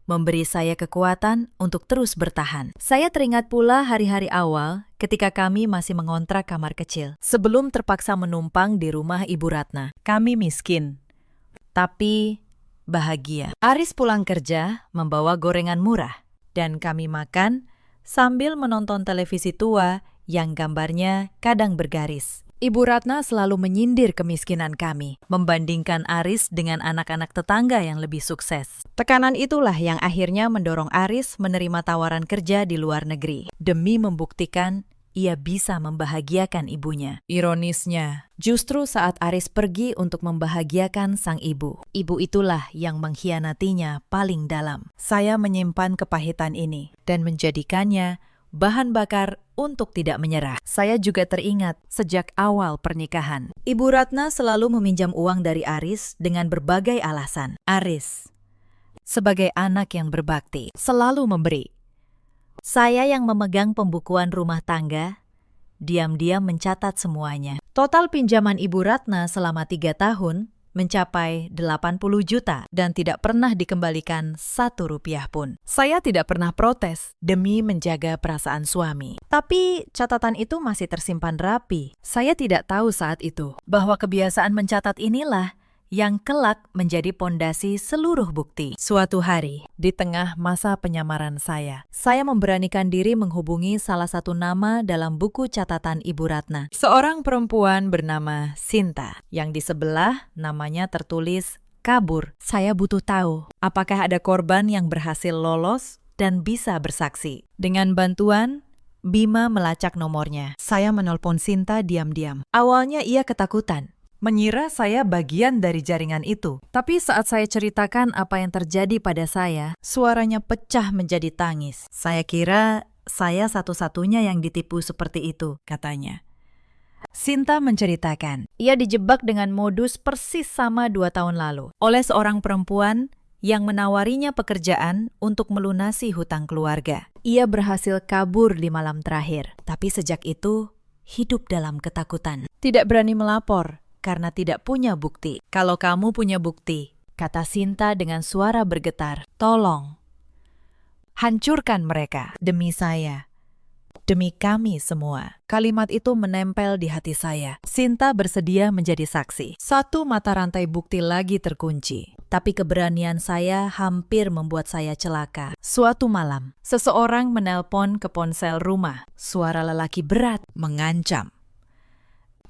memberi saya kekuatan untuk terus bertahan. Saya teringat pula hari-hari awal ketika kami masih mengontrak kamar kecil. Sebelum terpaksa menumpang di rumah Ibu Ratna. Kami miskin, tapi bahagia. Aris pulang kerja membawa gorengan murah. Dan kami makan sambil menonton televisi tua yang gambarnya kadang bergaris. Ibu Ratna selalu menyindir kemiskinan kami, membandingkan Aris dengan anak-anak tetangga yang lebih sukses. Tekanan itulah yang akhirnya mendorong Aris menerima tawaran kerja di luar negeri, demi membuktikan ia bisa membahagiakan ibunya. Ironisnya, justru saat Aris pergi untuk membahagiakan sang ibu itulah yang mengkhianatinya paling dalam. Saya menyimpan kepahitan ini dan menjadikannya bahan bakar untuk tidak menyerah. Saya juga teringat sejak awal pernikahan. Ibu Ratna selalu meminjam uang dari Aris dengan berbagai alasan. Aris, sebagai anak yang berbakti, Selalu memberi. saya yang memegang pembukuan rumah tangga, diam-diam mencatat semuanya. Total pinjaman Ibu Ratna selama 3 tahun mencapai 80 juta Dan tidak pernah dikembalikan 1 rupiah pun. Saya tidak pernah protes demi menjaga perasaan suami. Tapi catatan itu masih tersimpan rapi. Saya tidak tahu saat itu bahwa kebiasaan mencatat inilah yang kelak menjadi pondasi seluruh bukti. suatu hari, di tengah masa penyamaran saya memberanikan diri menghubungi salah satu nama dalam buku catatan Ibu Ratna. Seorang perempuan bernama Sinta, yang di sebelah namanya tertulis kabur. Saya butuh tahu apakah ada korban yang berhasil lolos dan bisa bersaksi. Dengan bantuan Bima melacak nomornya. Saya menelpon Sinta diam-diam. Awalnya ia ketakutan, mengira saya bagian dari jaringan itu. Tapi saat saya ceritakan apa yang terjadi pada saya, suaranya pecah menjadi tangis. Saya kira saya satu-satunya yang ditipu seperti itu, katanya. Sinta menceritakan, ia dijebak dengan modus persis sama 2 tahun lalu oleh seorang perempuan yang menawarinya pekerjaan untuk melunasi hutang keluarga. Ia berhasil kabur di malam terakhir, tapi sejak itu hidup dalam ketakutan. Tidak berani melapor karena tidak punya bukti. Kalau kamu punya bukti, kata Sinta dengan suara bergetar, tolong hancurkan mereka demi saya, demi kami semua. Kalimat itu menempel di hati saya. Sinta bersedia menjadi saksi. 1 mata rantai bukti lagi terkunci. Tapi keberanian saya hampir membuat saya celaka. Suatu malam, seseorang menelpon ke ponsel rumah. Suara lelaki berat mengancam.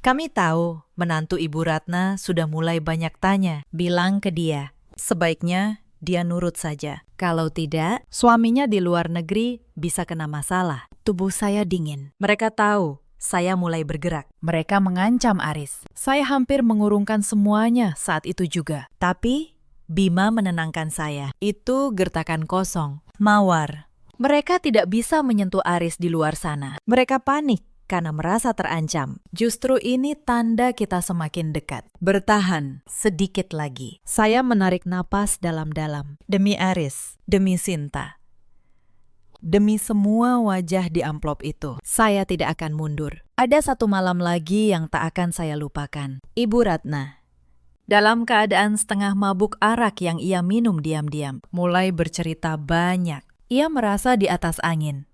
Kami tahu menantu Ibu Ratna sudah mulai banyak tanya. Bilang ke dia, sebaiknya dia nurut saja. Kalau tidak, suaminya di luar negeri bisa kena masalah. Tubuh saya dingin. Mereka tahu saya mulai bergerak. Mereka mengancam Aris. Saya hampir mengurungkan semuanya saat itu juga. Tapi Bima menenangkan saya. Itu gertakan kosong, mawar. Mereka tidak bisa menyentuh Aris di luar sana. Mereka panik karena merasa terancam. Justru ini tanda kita semakin dekat. Bertahan sedikit lagi. Saya menarik napas dalam-dalam. Demi Aris, demi Sinta, demi semua wajah di amplop itu, saya tidak akan mundur. Ada 1 malam lagi yang tak akan saya lupakan. Ibu Ratna, dalam keadaan setengah mabuk arak yang ia minum diam-diam, mulai bercerita banyak. Ia merasa di atas angin.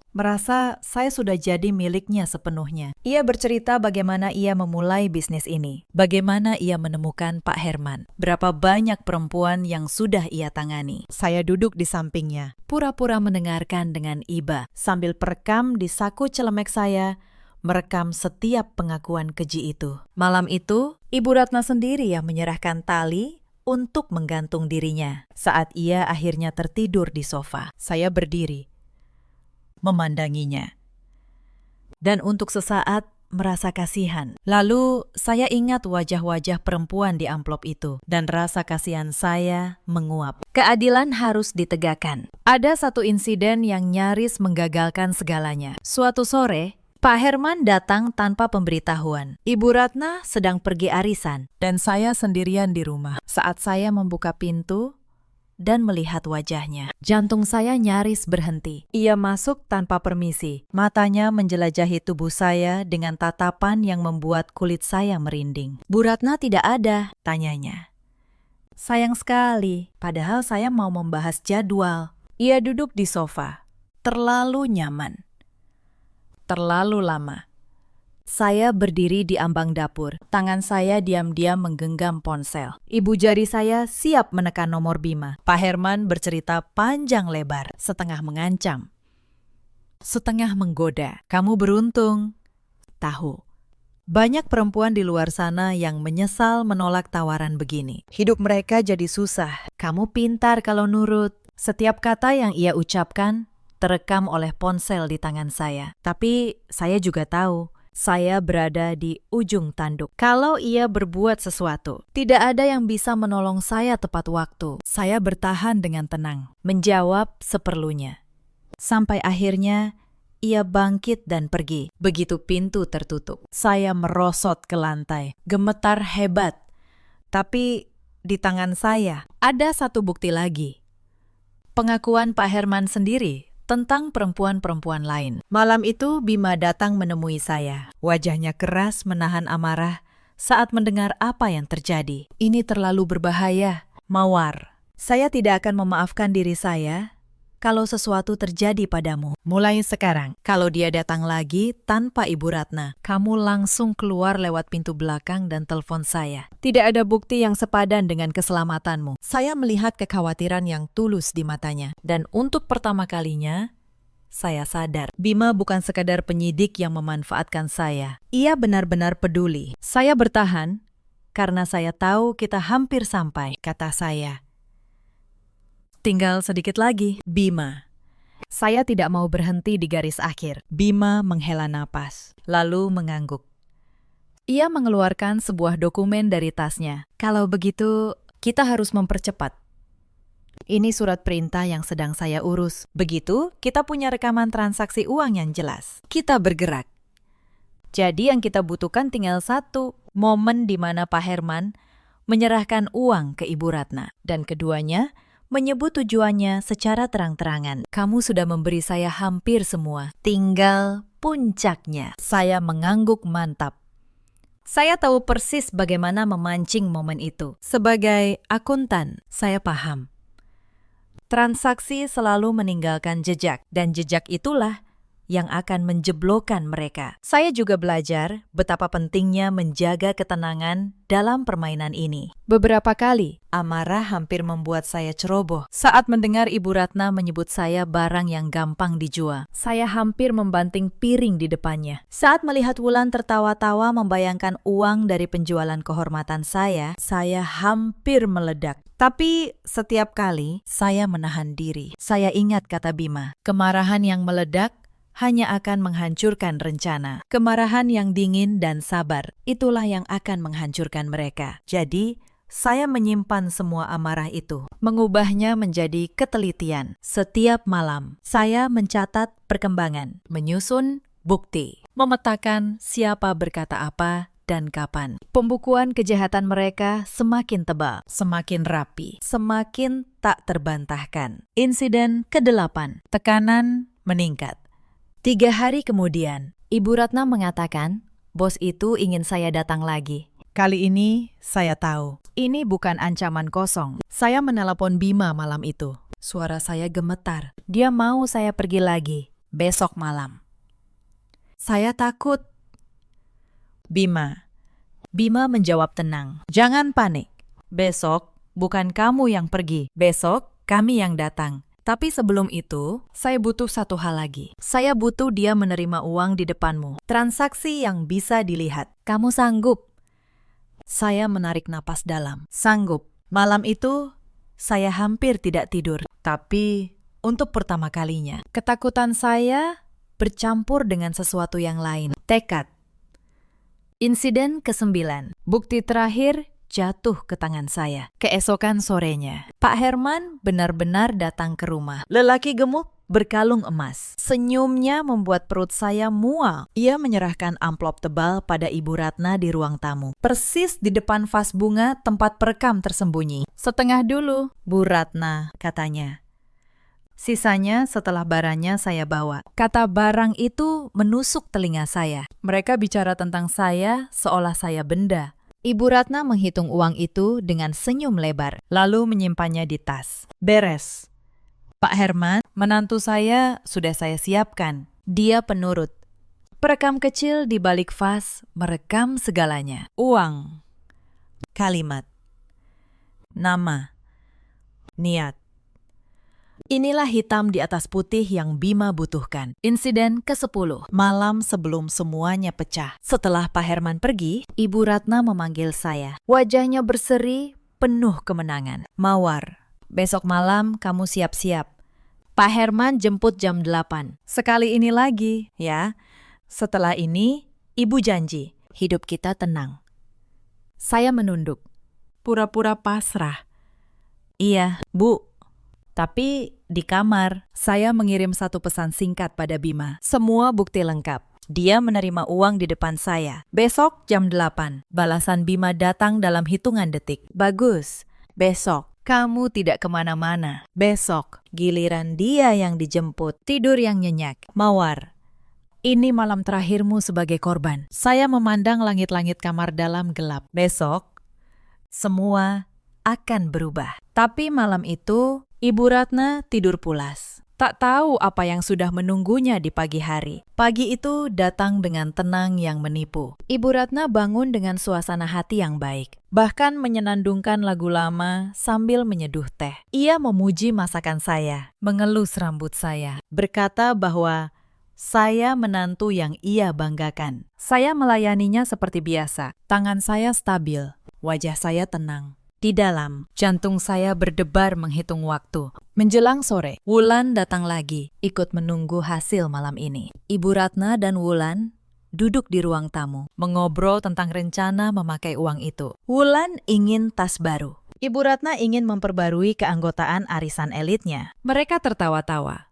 Merasa saya sudah jadi miliknya sepenuhnya. Ia bercerita bagaimana ia memulai bisnis ini, bagaimana ia menemukan Pak Herman, berapa banyak perempuan yang sudah ia tangani. Saya duduk di sampingnya, pura-pura mendengarkan dengan iba, sambil perekam di saku celemek saya, merekam setiap pengakuan keji itu. Malam itu, Ibu Ratna sendiri yang menyerahkan tali untuk menggantung dirinya. Saat ia akhirnya tertidur di sofa, saya berdiri memandanginya. Dan untuk sesaat merasa kasihan. Lalu saya ingat wajah-wajah perempuan di amplop itu dan rasa kasihan saya menguap. Keadilan harus ditegakkan. Ada 1 insiden yang nyaris menggagalkan segalanya. Suatu sore, Pak Herman datang tanpa pemberitahuan. Ibu Ratna sedang pergi arisan dan saya sendirian di rumah. Saat saya membuka pintu dan melihat wajahnya, jantung saya nyaris berhenti. Ia masuk tanpa permisi. Matanya menjelajahi tubuh saya dengan tatapan yang membuat kulit saya merinding. Bu Ratna tidak ada, tanyanya. Sayang sekali, padahal saya mau membahas jadwal. Ia duduk di sofa. Terlalu nyaman. Terlalu lama. Saya berdiri di ambang dapur. Tangan saya diam-diam menggenggam ponsel. Ibu jari saya siap menekan nomor Bima. Pak Herman bercerita panjang lebar, setengah mengancam, setengah menggoda. Kamu beruntung. Tahu, banyak perempuan di luar sana yang menyesal menolak tawaran begini. Hidup mereka jadi susah. Kamu pintar kalau nurut. Setiap kata yang ia ucapkan terekam oleh ponsel di tangan saya. Tapi saya juga tahu, saya berada di ujung tanduk. Kalau ia berbuat sesuatu, tidak ada yang bisa menolong saya tepat waktu. Saya bertahan dengan tenang, menjawab seperlunya. Sampai akhirnya, ia bangkit dan pergi. Begitu pintu tertutup, saya merosot ke lantai, gemetar hebat. Tapi di tangan saya ada satu bukti lagi. Pengakuan Pak Herman sendiri tentang perempuan-perempuan lain. Malam itu Bima datang menemui saya. Wajahnya keras menahan amarah saat mendengar apa yang terjadi. Ini terlalu berbahaya, Mawar. Saya tidak akan memaafkan diri saya kalau sesuatu terjadi padamu. Mulai sekarang, kalau dia datang lagi tanpa Ibu Ratna, kamu langsung keluar lewat pintu belakang dan telepon saya. Tidak ada bukti yang sepadan dengan keselamatanmu. Saya melihat kekhawatiran yang tulus di matanya. Dan untuk pertama kalinya, saya sadar, Bima bukan sekadar penyidik yang memanfaatkan saya. Ia benar-benar peduli. Saya bertahan karena saya tahu kita hampir sampai, kata saya. Tinggal sedikit lagi, Bima. Saya tidak mau berhenti di garis akhir. Bima menghela napas, lalu mengangguk. Ia mengeluarkan sebuah dokumen dari tasnya. Kalau begitu, kita harus mempercepat. Ini surat perintah yang sedang saya urus. Begitu, kita punya rekaman transaksi uang yang jelas. Kita bergerak. Jadi yang kita butuhkan tinggal satu, momen di mana Pak Herman menyerahkan uang ke Ibu Ratna. Dan keduanya menyebut tujuannya secara terang-terangan. Kamu sudah memberi saya hampir semua. Tinggal puncaknya. Saya mengangguk mantap. Saya tahu persis bagaimana memancing momen itu. Sebagai akuntan, saya paham. Transaksi selalu meninggalkan jejak, dan jejak itulah yang akan menjeblokkan mereka. Saya juga belajar betapa pentingnya menjaga ketenangan dalam permainan ini. Beberapa kali, amarah hampir membuat saya ceroboh. Saat mendengar Ibu Ratna menyebut saya barang yang gampang dijual, saya hampir membanting piring di depannya. Saat melihat Wulan tertawa-tawa membayangkan uang dari penjualan kehormatan saya hampir meledak. Tapi setiap kali, saya menahan diri. Saya ingat kata Bima, kemarahan yang meledak hanya akan menghancurkan rencana. Kemarahan yang dingin dan sabar, itulah yang akan menghancurkan mereka. Jadi, saya menyimpan semua amarah itu, mengubahnya menjadi ketelitian. Setiap malam, saya mencatat perkembangan, menyusun bukti, memetakan siapa berkata apa dan kapan. Pembukuan kejahatan mereka semakin tebal, semakin rapi, semakin tak terbantahkan. Insiden ke-8, tekanan meningkat. 3 hari kemudian, Ibu Ratna mengatakan, bos itu ingin saya datang lagi. Kali ini, saya tahu. Ini bukan ancaman kosong. Saya menelepon Bima malam itu. Suara saya gemetar. Dia mau saya pergi lagi, besok malam. Saya takut. Bima menjawab tenang. Jangan panik. Besok, bukan kamu yang pergi. Besok, kami yang datang. Tapi sebelum itu, saya butuh satu hal lagi. Saya butuh dia menerima uang di depanmu. Transaksi yang bisa dilihat. Kamu sanggup? Saya menarik napas dalam. Sanggup. Malam itu, saya hampir tidak tidur. Tapi, untuk pertama kalinya, ketakutan saya bercampur dengan sesuatu yang lain. Tekad. Insiden ke-9. Bukti terakhir jatuh ke tangan saya. Keesokan sorenya, Pak Herman benar-benar datang ke rumah. Lelaki gemuk berkalung emas. Senyumnya membuat perut saya mual. Ia menyerahkan amplop tebal pada Ibu Ratna di ruang tamu. Persis di depan vas bunga tempat perekam tersembunyi. Setengah dulu, Bu Ratna, katanya. Sisanya setelah barangnya saya bawa. Kata barang itu menusuk telinga saya. Mereka bicara tentang saya seolah saya benda. Ibu Ratna menghitung uang itu dengan senyum lebar, lalu menyimpannya di tas. Beres. Pak Herman, menantu saya sudah saya siapkan. Dia penurut. Perekam kecil di balik vas merekam segalanya. Uang, kalimat, nama, niat. Inilah hitam di atas putih yang Bima butuhkan. Insiden ke-10. Malam sebelum semuanya pecah. Setelah Pak Herman pergi, Ibu Ratna memanggil saya. Wajahnya berseri, penuh kemenangan. Mawar, besok malam kamu siap-siap. Pak Herman jemput jam 8. Sekali ini lagi, ya. Setelah ini, Ibu janji. Hidup kita tenang. Saya menunduk. Pura-pura pasrah. Iya, Bu. Tapi di kamar, saya mengirim satu pesan singkat pada Bima. Semua bukti lengkap. Dia menerima uang di depan saya. Besok jam 8. Balasan Bima datang dalam hitungan detik. Bagus. Besok. Kamu tidak kemana-mana. Besok. Giliran dia yang dijemput. Tidur yang nyenyak. Mawar. Ini malam terakhirmu sebagai korban. Saya memandang langit-langit kamar dalam gelap. Besok, semua akan berubah. Tapi malam itu, Ibu Ratna tidur pulas. Tak tahu apa yang sudah menunggunya di pagi hari. Pagi itu datang dengan tenang yang menipu. Ibu Ratna bangun dengan suasana hati yang baik. Bahkan menyenandungkan lagu lama sambil menyeduh teh. Ia memuji masakan saya, mengelus rambut saya, berkata bahwa saya menantu yang ia banggakan. Saya melayaninya seperti biasa. Tangan saya stabil, wajah saya tenang. Di dalam, jantung saya berdebar menghitung waktu. Menjelang sore, Wulan datang lagi, ikut menunggu hasil malam ini. Ibu Ratna dan Wulan duduk di ruang tamu, mengobrol tentang rencana memakai uang itu. Wulan ingin tas baru. Ibu Ratna ingin memperbarui keanggotaan arisan elitnya. Mereka tertawa-tawa,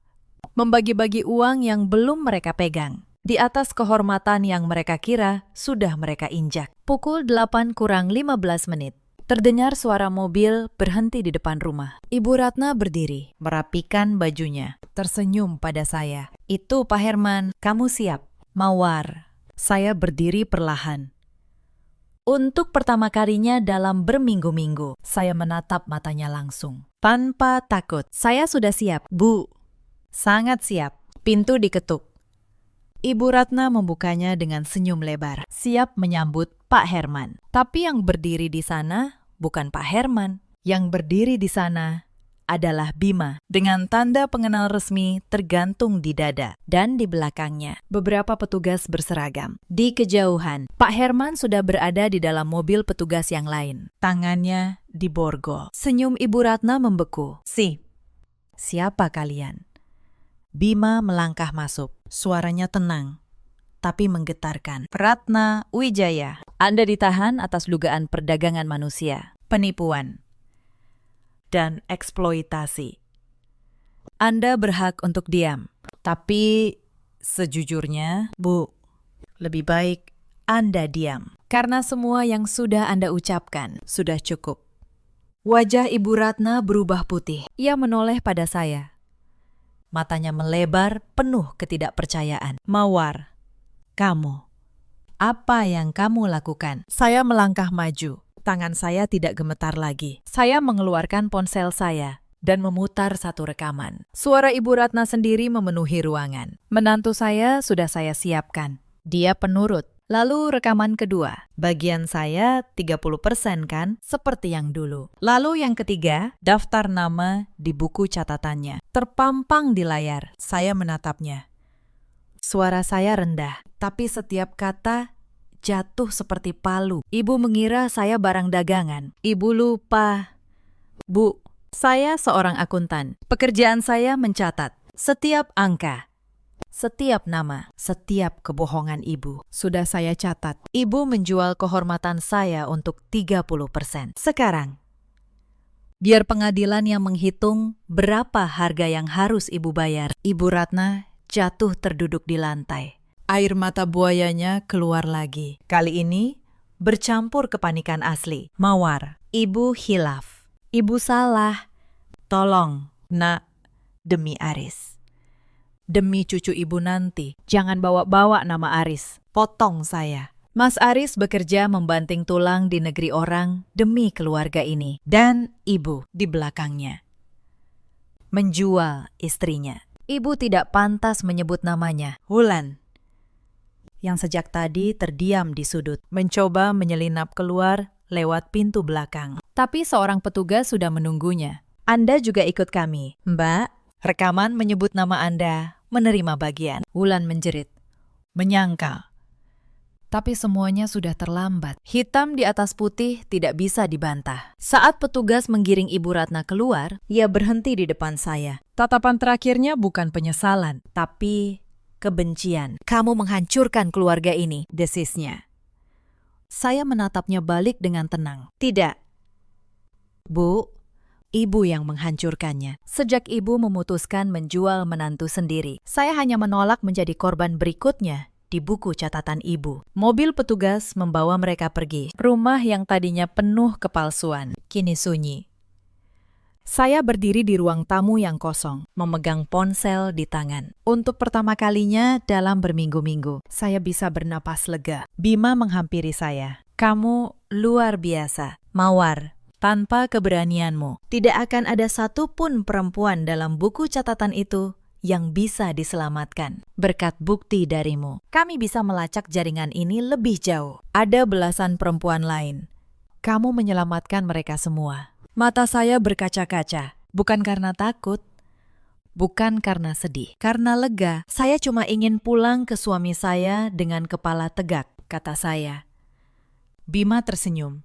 membagi-bagi uang yang belum mereka pegang, di atas kehormatan yang mereka kira sudah mereka injak. Pukul 8 kurang 15 menit. Terdengar suara mobil berhenti di depan rumah. Ibu Ratna berdiri, merapikan bajunya, tersenyum pada saya. Itu Pak Herman, kamu siap? Mawar. Saya berdiri perlahan. Untuk pertama kalinya dalam berminggu-minggu, saya menatap matanya langsung. Tanpa takut. Saya sudah siap, Bu. Sangat siap. Pintu diketuk. Ibu Ratna membukanya dengan senyum lebar, siap menyambut Pak Herman. Tapi yang berdiri di sana bukan Pak Herman. Yang berdiri di sana adalah Bima, dengan tanda pengenal resmi tergantung di dada. Dan di belakangnya, beberapa petugas berseragam. Di kejauhan, Pak Herman sudah berada di dalam mobil petugas yang lain. Tangannya diborgol. Senyum Ibu Ratna membeku. Siapa kalian? Bima melangkah masuk. Suaranya tenang, tapi menggetarkan. Ratna Wijaya. Anda ditahan atas dugaan perdagangan manusia, penipuan, dan eksploitasi. Anda berhak untuk diam. Tapi sejujurnya, Bu, lebih baik Anda diam. Karena semua yang sudah Anda ucapkan sudah cukup. Wajah Ibu Ratna berubah putih. Ia menoleh pada saya. Matanya melebar penuh ketidakpercayaan. Mawar, kamu, apa yang kamu lakukan? Saya melangkah maju. Tangan saya tidak gemetar lagi. Saya mengeluarkan ponsel saya dan memutar satu rekaman. Suara Ibu Ratna sendiri memenuhi ruangan. Menantu saya sudah saya siapkan. Dia penurut. Lalu rekaman kedua. Bagian saya 30% kan? Seperti yang dulu. Lalu yang ketiga, daftar nama di buku catatannya. Terpampang di layar. Saya menatapnya. Suara saya rendah, tapi setiap kata jatuh seperti palu. Ibu mengira saya barang dagangan. Ibu lupa. Bu, saya seorang akuntan. Pekerjaan saya mencatat setiap angka, setiap nama, setiap kebohongan ibu. Sudah saya catat. Ibu menjual kehormatan saya untuk 30%. Sekarang, biar pengadilan yang menghitung berapa harga yang harus ibu bayar. Ibu Ratna jatuh terduduk di lantai. Air mata buayanya keluar lagi. Kali ini bercampur kepanikan asli. Mawar, ibu hilaf. Ibu salah. Tolong, nak, demi Aris. Demi cucu ibu nanti, jangan bawa-bawa nama Aris. Potong saya. Mas Aris bekerja membanting tulang di negeri orang demi keluarga ini. Dan ibu di belakangnya menjual istrinya. Ibu tidak pantas menyebut namanya. Wulan, yang sejak tadi terdiam di sudut, mencoba menyelinap keluar lewat pintu belakang. Tapi seorang petugas sudah menunggunya. Anda juga ikut kami, Mbak. Rekaman menyebut nama Anda, menerima bagian. Wulan menjerit. Menyangkal. Tapi semuanya sudah terlambat. Hitam di atas putih tidak bisa dibantah. Saat petugas menggiring Ibu Ratna keluar, Ia berhenti di depan saya. tatapan terakhirnya bukan penyesalan, Tapi kebencian. "Kamu menghancurkan keluarga ini," desisnya. Saya menatapnya balik dengan tenang. Tidak. Bu, Ibu yang menghancurkannya. sejak ibu memutuskan menjual menantu sendiri, saya hanya menolak menjadi korban berikutnya di buku catatan ibu. Mobil petugas membawa mereka pergi. Rumah yang tadinya penuh kepalsuan, kini sunyi. Saya berdiri di ruang tamu yang kosong, memegang ponsel di tangan. Untuk pertama kalinya dalam berminggu-minggu, saya bisa bernapas lega. Bima menghampiri saya. Kamu luar biasa, Mawar. Tanpa keberanianmu, tidak akan ada satupun perempuan dalam buku catatan itu yang bisa diselamatkan. Berkat bukti darimu, kami bisa melacak jaringan ini lebih jauh. Ada belasan perempuan lain. Kamu menyelamatkan mereka semua. Mata saya berkaca-kaca, bukan karena takut, bukan karena sedih, karena lega. Saya cuma ingin pulang ke suami saya dengan kepala tegak, kata saya. Bima tersenyum,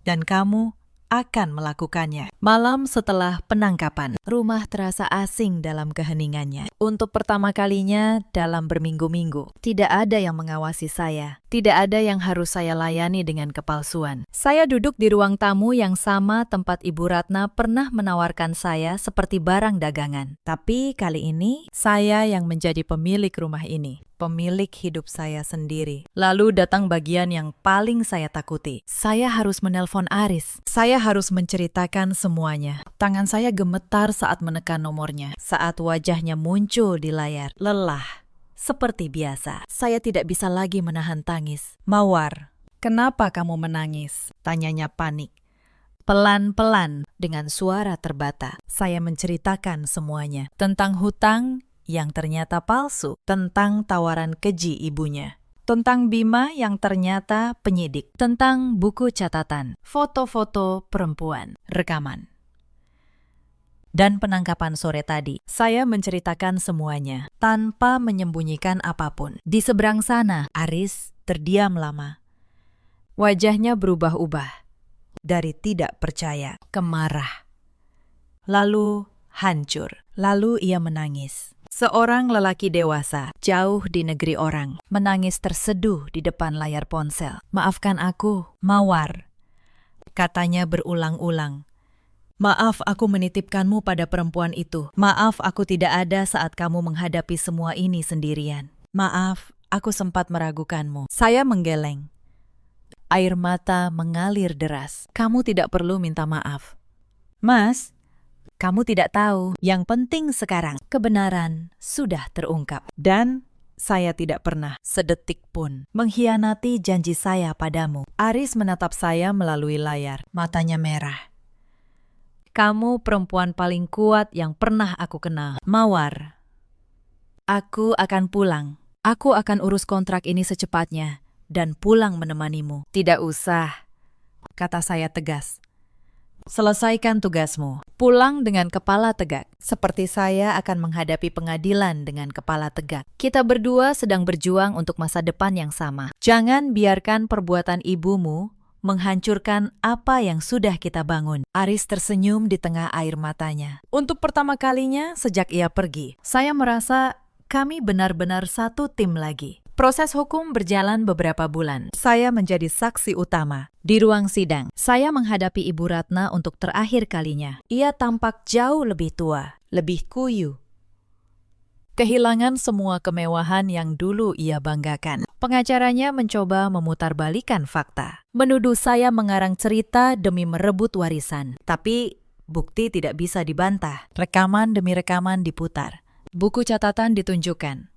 dan kamu akan melakukannya. Malam setelah penangkapan, rumah terasa asing dalam keheningannya. Untuk pertama kalinya dalam berminggu-minggu, tidak ada yang mengawasi saya. Tidak ada yang harus saya layani dengan kepalsuan. Saya duduk di ruang tamu yang sama tempat Ibu Ratna pernah menawarkan saya seperti barang dagangan. Tapi kali ini, saya yang menjadi pemilik rumah ini. Pemilik hidup saya sendiri. Lalu datang bagian yang paling saya takuti. Saya harus menelpon Aris. Saya harus menceritakan semuanya. Tangan saya gemetar saat menekan nomornya. Saat wajahnya muncul di layar, lelah. Seperti biasa, saya tidak bisa lagi menahan tangis. Mawar, kenapa kamu menangis? Tanyanya panik. Pelan-pelan, dengan suara terbata, saya menceritakan semuanya. Tentang hutang yang ternyata palsu, tentang tawaran keji ibunya, tentang Bima yang ternyata penyidik, tentang buku catatan, foto-foto perempuan, rekaman. Dan penangkapan sore tadi, saya menceritakan semuanya, tanpa menyembunyikan apapun. Di seberang sana, Aris terdiam lama. Wajahnya berubah-ubah, dari tidak percaya ke marah. Lalu hancur, lalu ia menangis. Seorang lelaki dewasa, jauh di negeri orang, menangis terseduh di depan layar ponsel. Maafkan aku, Mawar, katanya berulang-ulang. Maaf aku menitipkanmu pada perempuan itu. Maaf aku tidak ada saat kamu menghadapi semua ini sendirian. Maaf, aku sempat meragukanmu. Saya menggeleng. Air mata mengalir deras. Kamu tidak perlu minta maaf. Mas, kamu tidak tahu. Yang penting sekarang, kebenaran sudah terungkap. Dan saya tidak pernah sedetik pun mengkhianati janji saya padamu. Aris menatap saya melalui layar. Matanya merah. Kamu perempuan paling kuat yang pernah aku kenal. Mawar, aku akan pulang. Aku akan urus kontrak ini secepatnya dan pulang menemanimu. Tidak usah, kata saya tegas. Selesaikan tugasmu. Pulang dengan kepala tegak. Seperti saya akan menghadapi pengadilan dengan kepala tegak. Kita berdua sedang berjuang untuk masa depan yang sama. Jangan biarkan perbuatan ibumu menghancurkan apa yang sudah kita bangun. Aris tersenyum di tengah air matanya. Untuk pertama kalinya sejak ia pergi, saya merasa kami benar-benar satu tim lagi. Proses hukum berjalan beberapa bulan. Saya menjadi saksi utama. Di ruang sidang, saya menghadapi Ibu Ratna untuk terakhir kalinya. Ia tampak jauh lebih tua, lebih kuyu. Kehilangan semua kemewahan yang dulu ia banggakan. Pengacaranya mencoba memutarbalikkan fakta. Menuduh saya mengarang cerita demi merebut warisan. Tapi bukti tidak bisa dibantah. Rekaman demi rekaman diputar. Buku catatan ditunjukkan.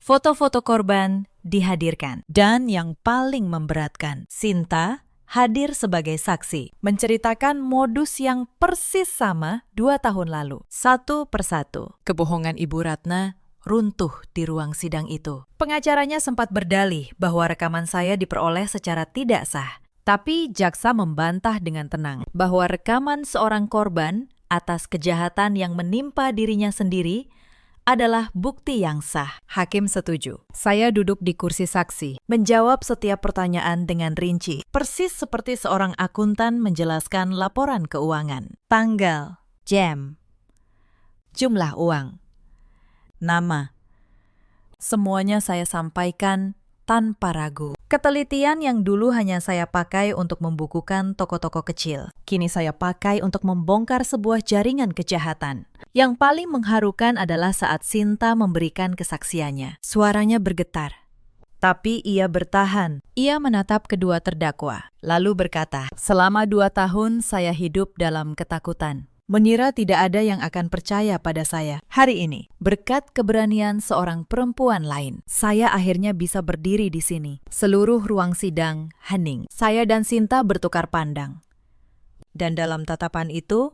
Foto-foto korban dihadirkan. Dan yang paling memberatkan, Sinta hadir sebagai saksi, menceritakan modus yang persis sama 2 tahun lalu. Satu persatu, kebohongan Ibu Ratna runtuh di ruang sidang itu. Pengacaranya sempat berdalih bahwa rekaman saya diperoleh secara tidak sah. Tapi jaksa membantah dengan tenang bahwa rekaman seorang korban atas kejahatan yang menimpa dirinya sendiri adalah bukti yang sah. Hakim setuju. Saya duduk di kursi saksi, Menjawab setiap pertanyaan dengan rinci, persis seperti seorang akuntan menjelaskan laporan keuangan. tanggal, jam, jumlah uang, nama. Semuanya saya sampaikan tanpa ragu. Ketelitian yang dulu hanya saya pakai untuk membukukan toko-toko kecil, kini saya pakai untuk membongkar sebuah jaringan kejahatan. Yang paling mengharukan adalah saat Sinta memberikan kesaksiannya. Suaranya bergetar, tapi ia bertahan. Ia menatap kedua terdakwa, Lalu berkata, selama 2 tahun saya hidup dalam ketakutan. mengira tidak ada yang akan percaya pada saya. Hari ini, berkat keberanian seorang perempuan lain, saya akhirnya bisa berdiri di sini. Seluruh ruang sidang hening. Saya dan Sinta bertukar pandang. Dan dalam tatapan itu,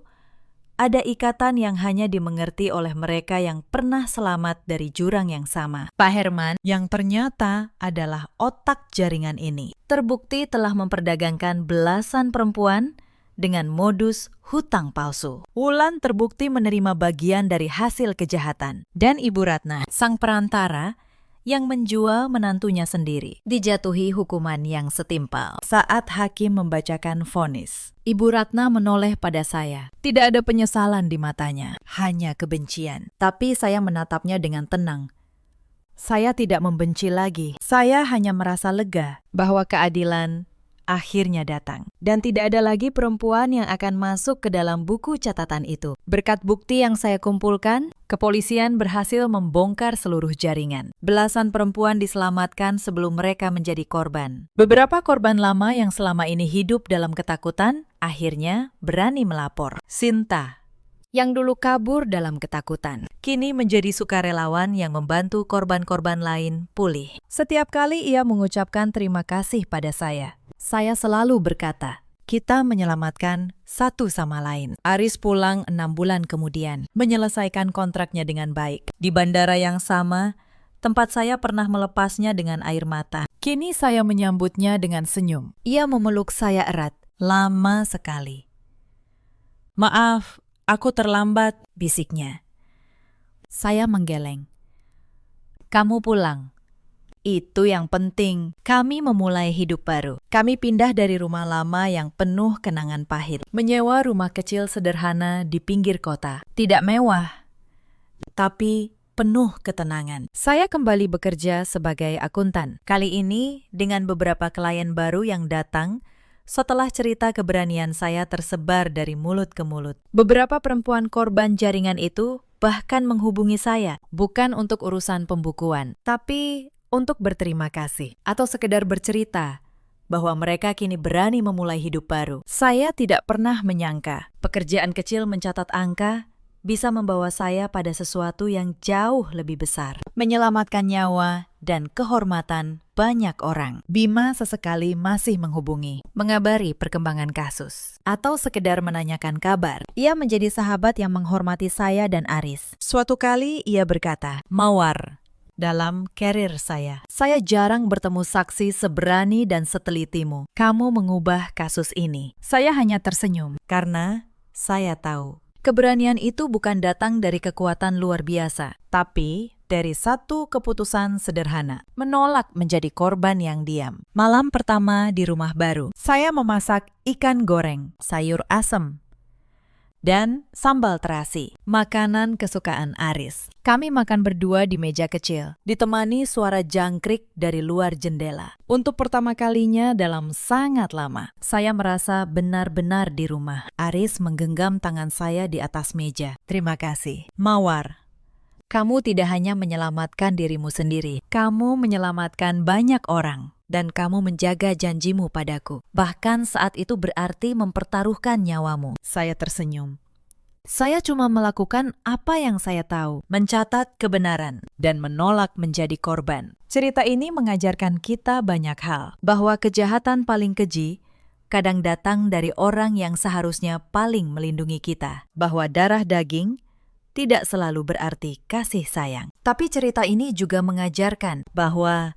ada ikatan yang hanya dimengerti oleh mereka yang pernah selamat dari jurang yang sama. Pak Herman, Yang ternyata adalah otak jaringan ini. Terbukti telah memperdagangkan belasan perempuan dengan modus hutang palsu. Wulan terbukti menerima bagian dari hasil kejahatan. Dan Ibu Ratna, sang perantara, yang menjual menantunya sendiri, dijatuhi hukuman yang setimpal. Saat hakim membacakan vonis, Ibu Ratna menoleh pada saya. Tidak ada penyesalan di matanya, hanya kebencian. Tapi saya menatapnya dengan tenang. Saya tidak membenci lagi. Saya hanya merasa lega bahwa keadilan akhirnya datang. Dan tidak ada lagi perempuan yang akan masuk ke dalam buku catatan itu. Berkat bukti yang saya kumpulkan, kepolisian berhasil membongkar seluruh jaringan. Belasan perempuan diselamatkan sebelum mereka menjadi korban. Beberapa korban lama yang selama ini hidup dalam ketakutan, akhirnya berani melapor. Sinta, yang dulu kabur dalam ketakutan, kini menjadi sukarelawan yang membantu korban-korban lain pulih. Setiap kali ia mengucapkan terima kasih pada saya selalu berkata, kita menyelamatkan satu sama lain. Aris pulang 6 bulan kemudian, menyelesaikan kontraknya dengan baik. Di bandara yang sama, tempat saya pernah melepasnya dengan air mata. Kini saya menyambutnya dengan senyum. Ia memeluk saya erat, lama sekali. Maaf, aku terlambat, bisiknya. Saya menggeleng. Kamu pulang. Itu yang penting. Kami memulai hidup baru. Kami pindah dari rumah lama yang penuh kenangan pahit, menyewa rumah kecil sederhana di pinggir kota. Tidak mewah, tapi penuh ketenangan. Saya kembali bekerja sebagai akuntan. Kali ini dengan beberapa klien baru yang datang setelah cerita keberanian saya tersebar dari mulut ke mulut. Beberapa perempuan korban jaringan itu bahkan menghubungi saya, bukan untuk urusan pembukuan, tapi untuk berterima kasih atau sekedar bercerita bahwa mereka kini berani memulai hidup baru. Saya tidak pernah menyangka pekerjaan kecil mencatat angka bisa membawa saya pada sesuatu yang jauh lebih besar, menyelamatkan nyawa dan kehormatan banyak orang. Bima sesekali masih menghubungi, mengabari perkembangan kasus, atau sekedar menanyakan kabar. Ia menjadi sahabat yang menghormati saya dan Aris. Suatu kali ia berkata, "Mawar, dalam karir saya jarang bertemu saksi seberani dan setelitimu. Kamu mengubah kasus ini." Saya hanya tersenyum, karena saya tahu keberanian itu bukan datang dari kekuatan luar biasa, tapi dari satu keputusan sederhana, menolak menjadi korban yang diam. Malam pertama di rumah baru, saya memasak ikan goreng, sayur asem, dan sambal terasi, makanan kesukaan Aris. Kami makan berdua di meja kecil, ditemani suara jangkrik dari luar jendela. Untuk pertama kalinya dalam sangat lama, saya merasa benar-benar di rumah. Aris menggenggam tangan saya di atas meja. Terima kasih. Mawar, kamu tidak hanya menyelamatkan dirimu sendiri, kamu menyelamatkan banyak orang. Dan kamu menjaga janjimu padaku. Bahkan saat itu berarti mempertaruhkan nyawamu. Saya tersenyum. Saya cuma melakukan apa yang saya tahu, mencatat kebenaran, dan menolak menjadi korban. Cerita ini mengajarkan kita banyak hal, bahwa kejahatan paling keji kadang datang dari orang yang seharusnya paling melindungi kita. Bahwa darah daging tidak selalu berarti kasih sayang. Tapi cerita ini juga mengajarkan bahwa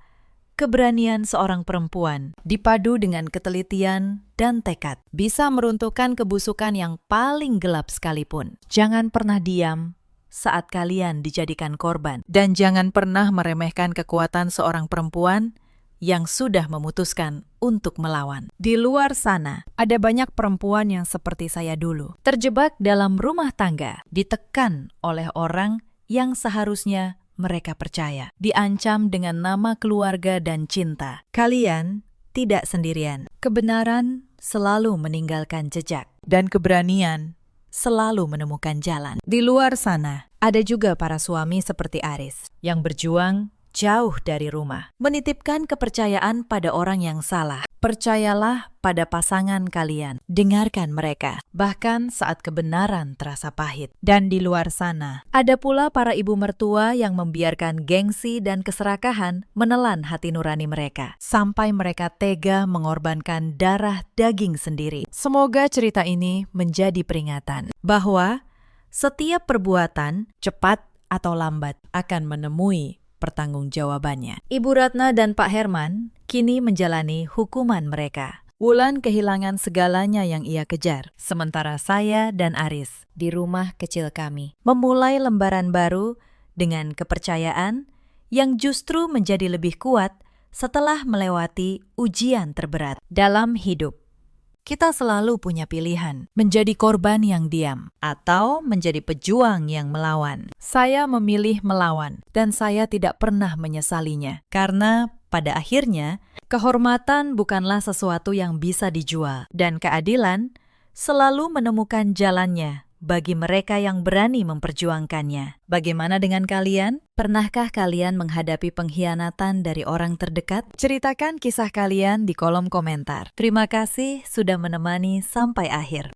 keberanian seorang perempuan dipadu dengan ketelitian dan tekad bisa meruntuhkan kebusukan yang paling gelap sekalipun. Jangan pernah diam saat kalian dijadikan korban. Dan jangan pernah meremehkan kekuatan seorang perempuan yang sudah memutuskan untuk melawan. Di luar sana, ada banyak perempuan yang seperti saya dulu, terjebak dalam rumah tangga, ditekan oleh orang yang seharusnya mereka percaya, diancam dengan nama keluarga dan cinta. Kalian tidak sendirian. Kebenaran selalu meninggalkan jejak, Dan keberanian. selalu menemukan jalan. Di luar sana, ada juga para suami seperti Aris yang berjuang jauh dari rumah, menitipkan kepercayaan pada orang yang salah. Percayalah pada pasangan kalian, dengarkan mereka, bahkan saat kebenaran terasa pahit. Dan di luar sana, ada pula para ibu mertua yang membiarkan gengsi dan keserakahan menelan hati nurani mereka, sampai mereka tega mengorbankan darah daging sendiri. Semoga cerita ini menjadi peringatan bahwa setiap perbuatan, cepat atau lambat, akan menemui pertanggungjawabannya. Ibu Ratna dan Pak Herman kini menjalani hukuman mereka. Wulan kehilangan segalanya yang ia kejar, sementara saya dan Aris di rumah kecil kami memulai lembaran baru dengan kepercayaan yang justru menjadi lebih kuat setelah melewati ujian terberat dalam hidup. Kita selalu punya pilihan, menjadi korban yang diam atau menjadi pejuang yang melawan. Saya memilih melawan dan saya tidak pernah menyesalinya. Karena pada akhirnya, kehormatan bukanlah sesuatu yang bisa dijual dan keadilan selalu menemukan jalannya bagi mereka yang berani memperjuangkannya. Bagaimana dengan kalian? Pernahkah kalian menghadapi pengkhianatan dari orang terdekat? Ceritakan kisah kalian di kolom komentar. Terima kasih sudah menemani sampai akhir.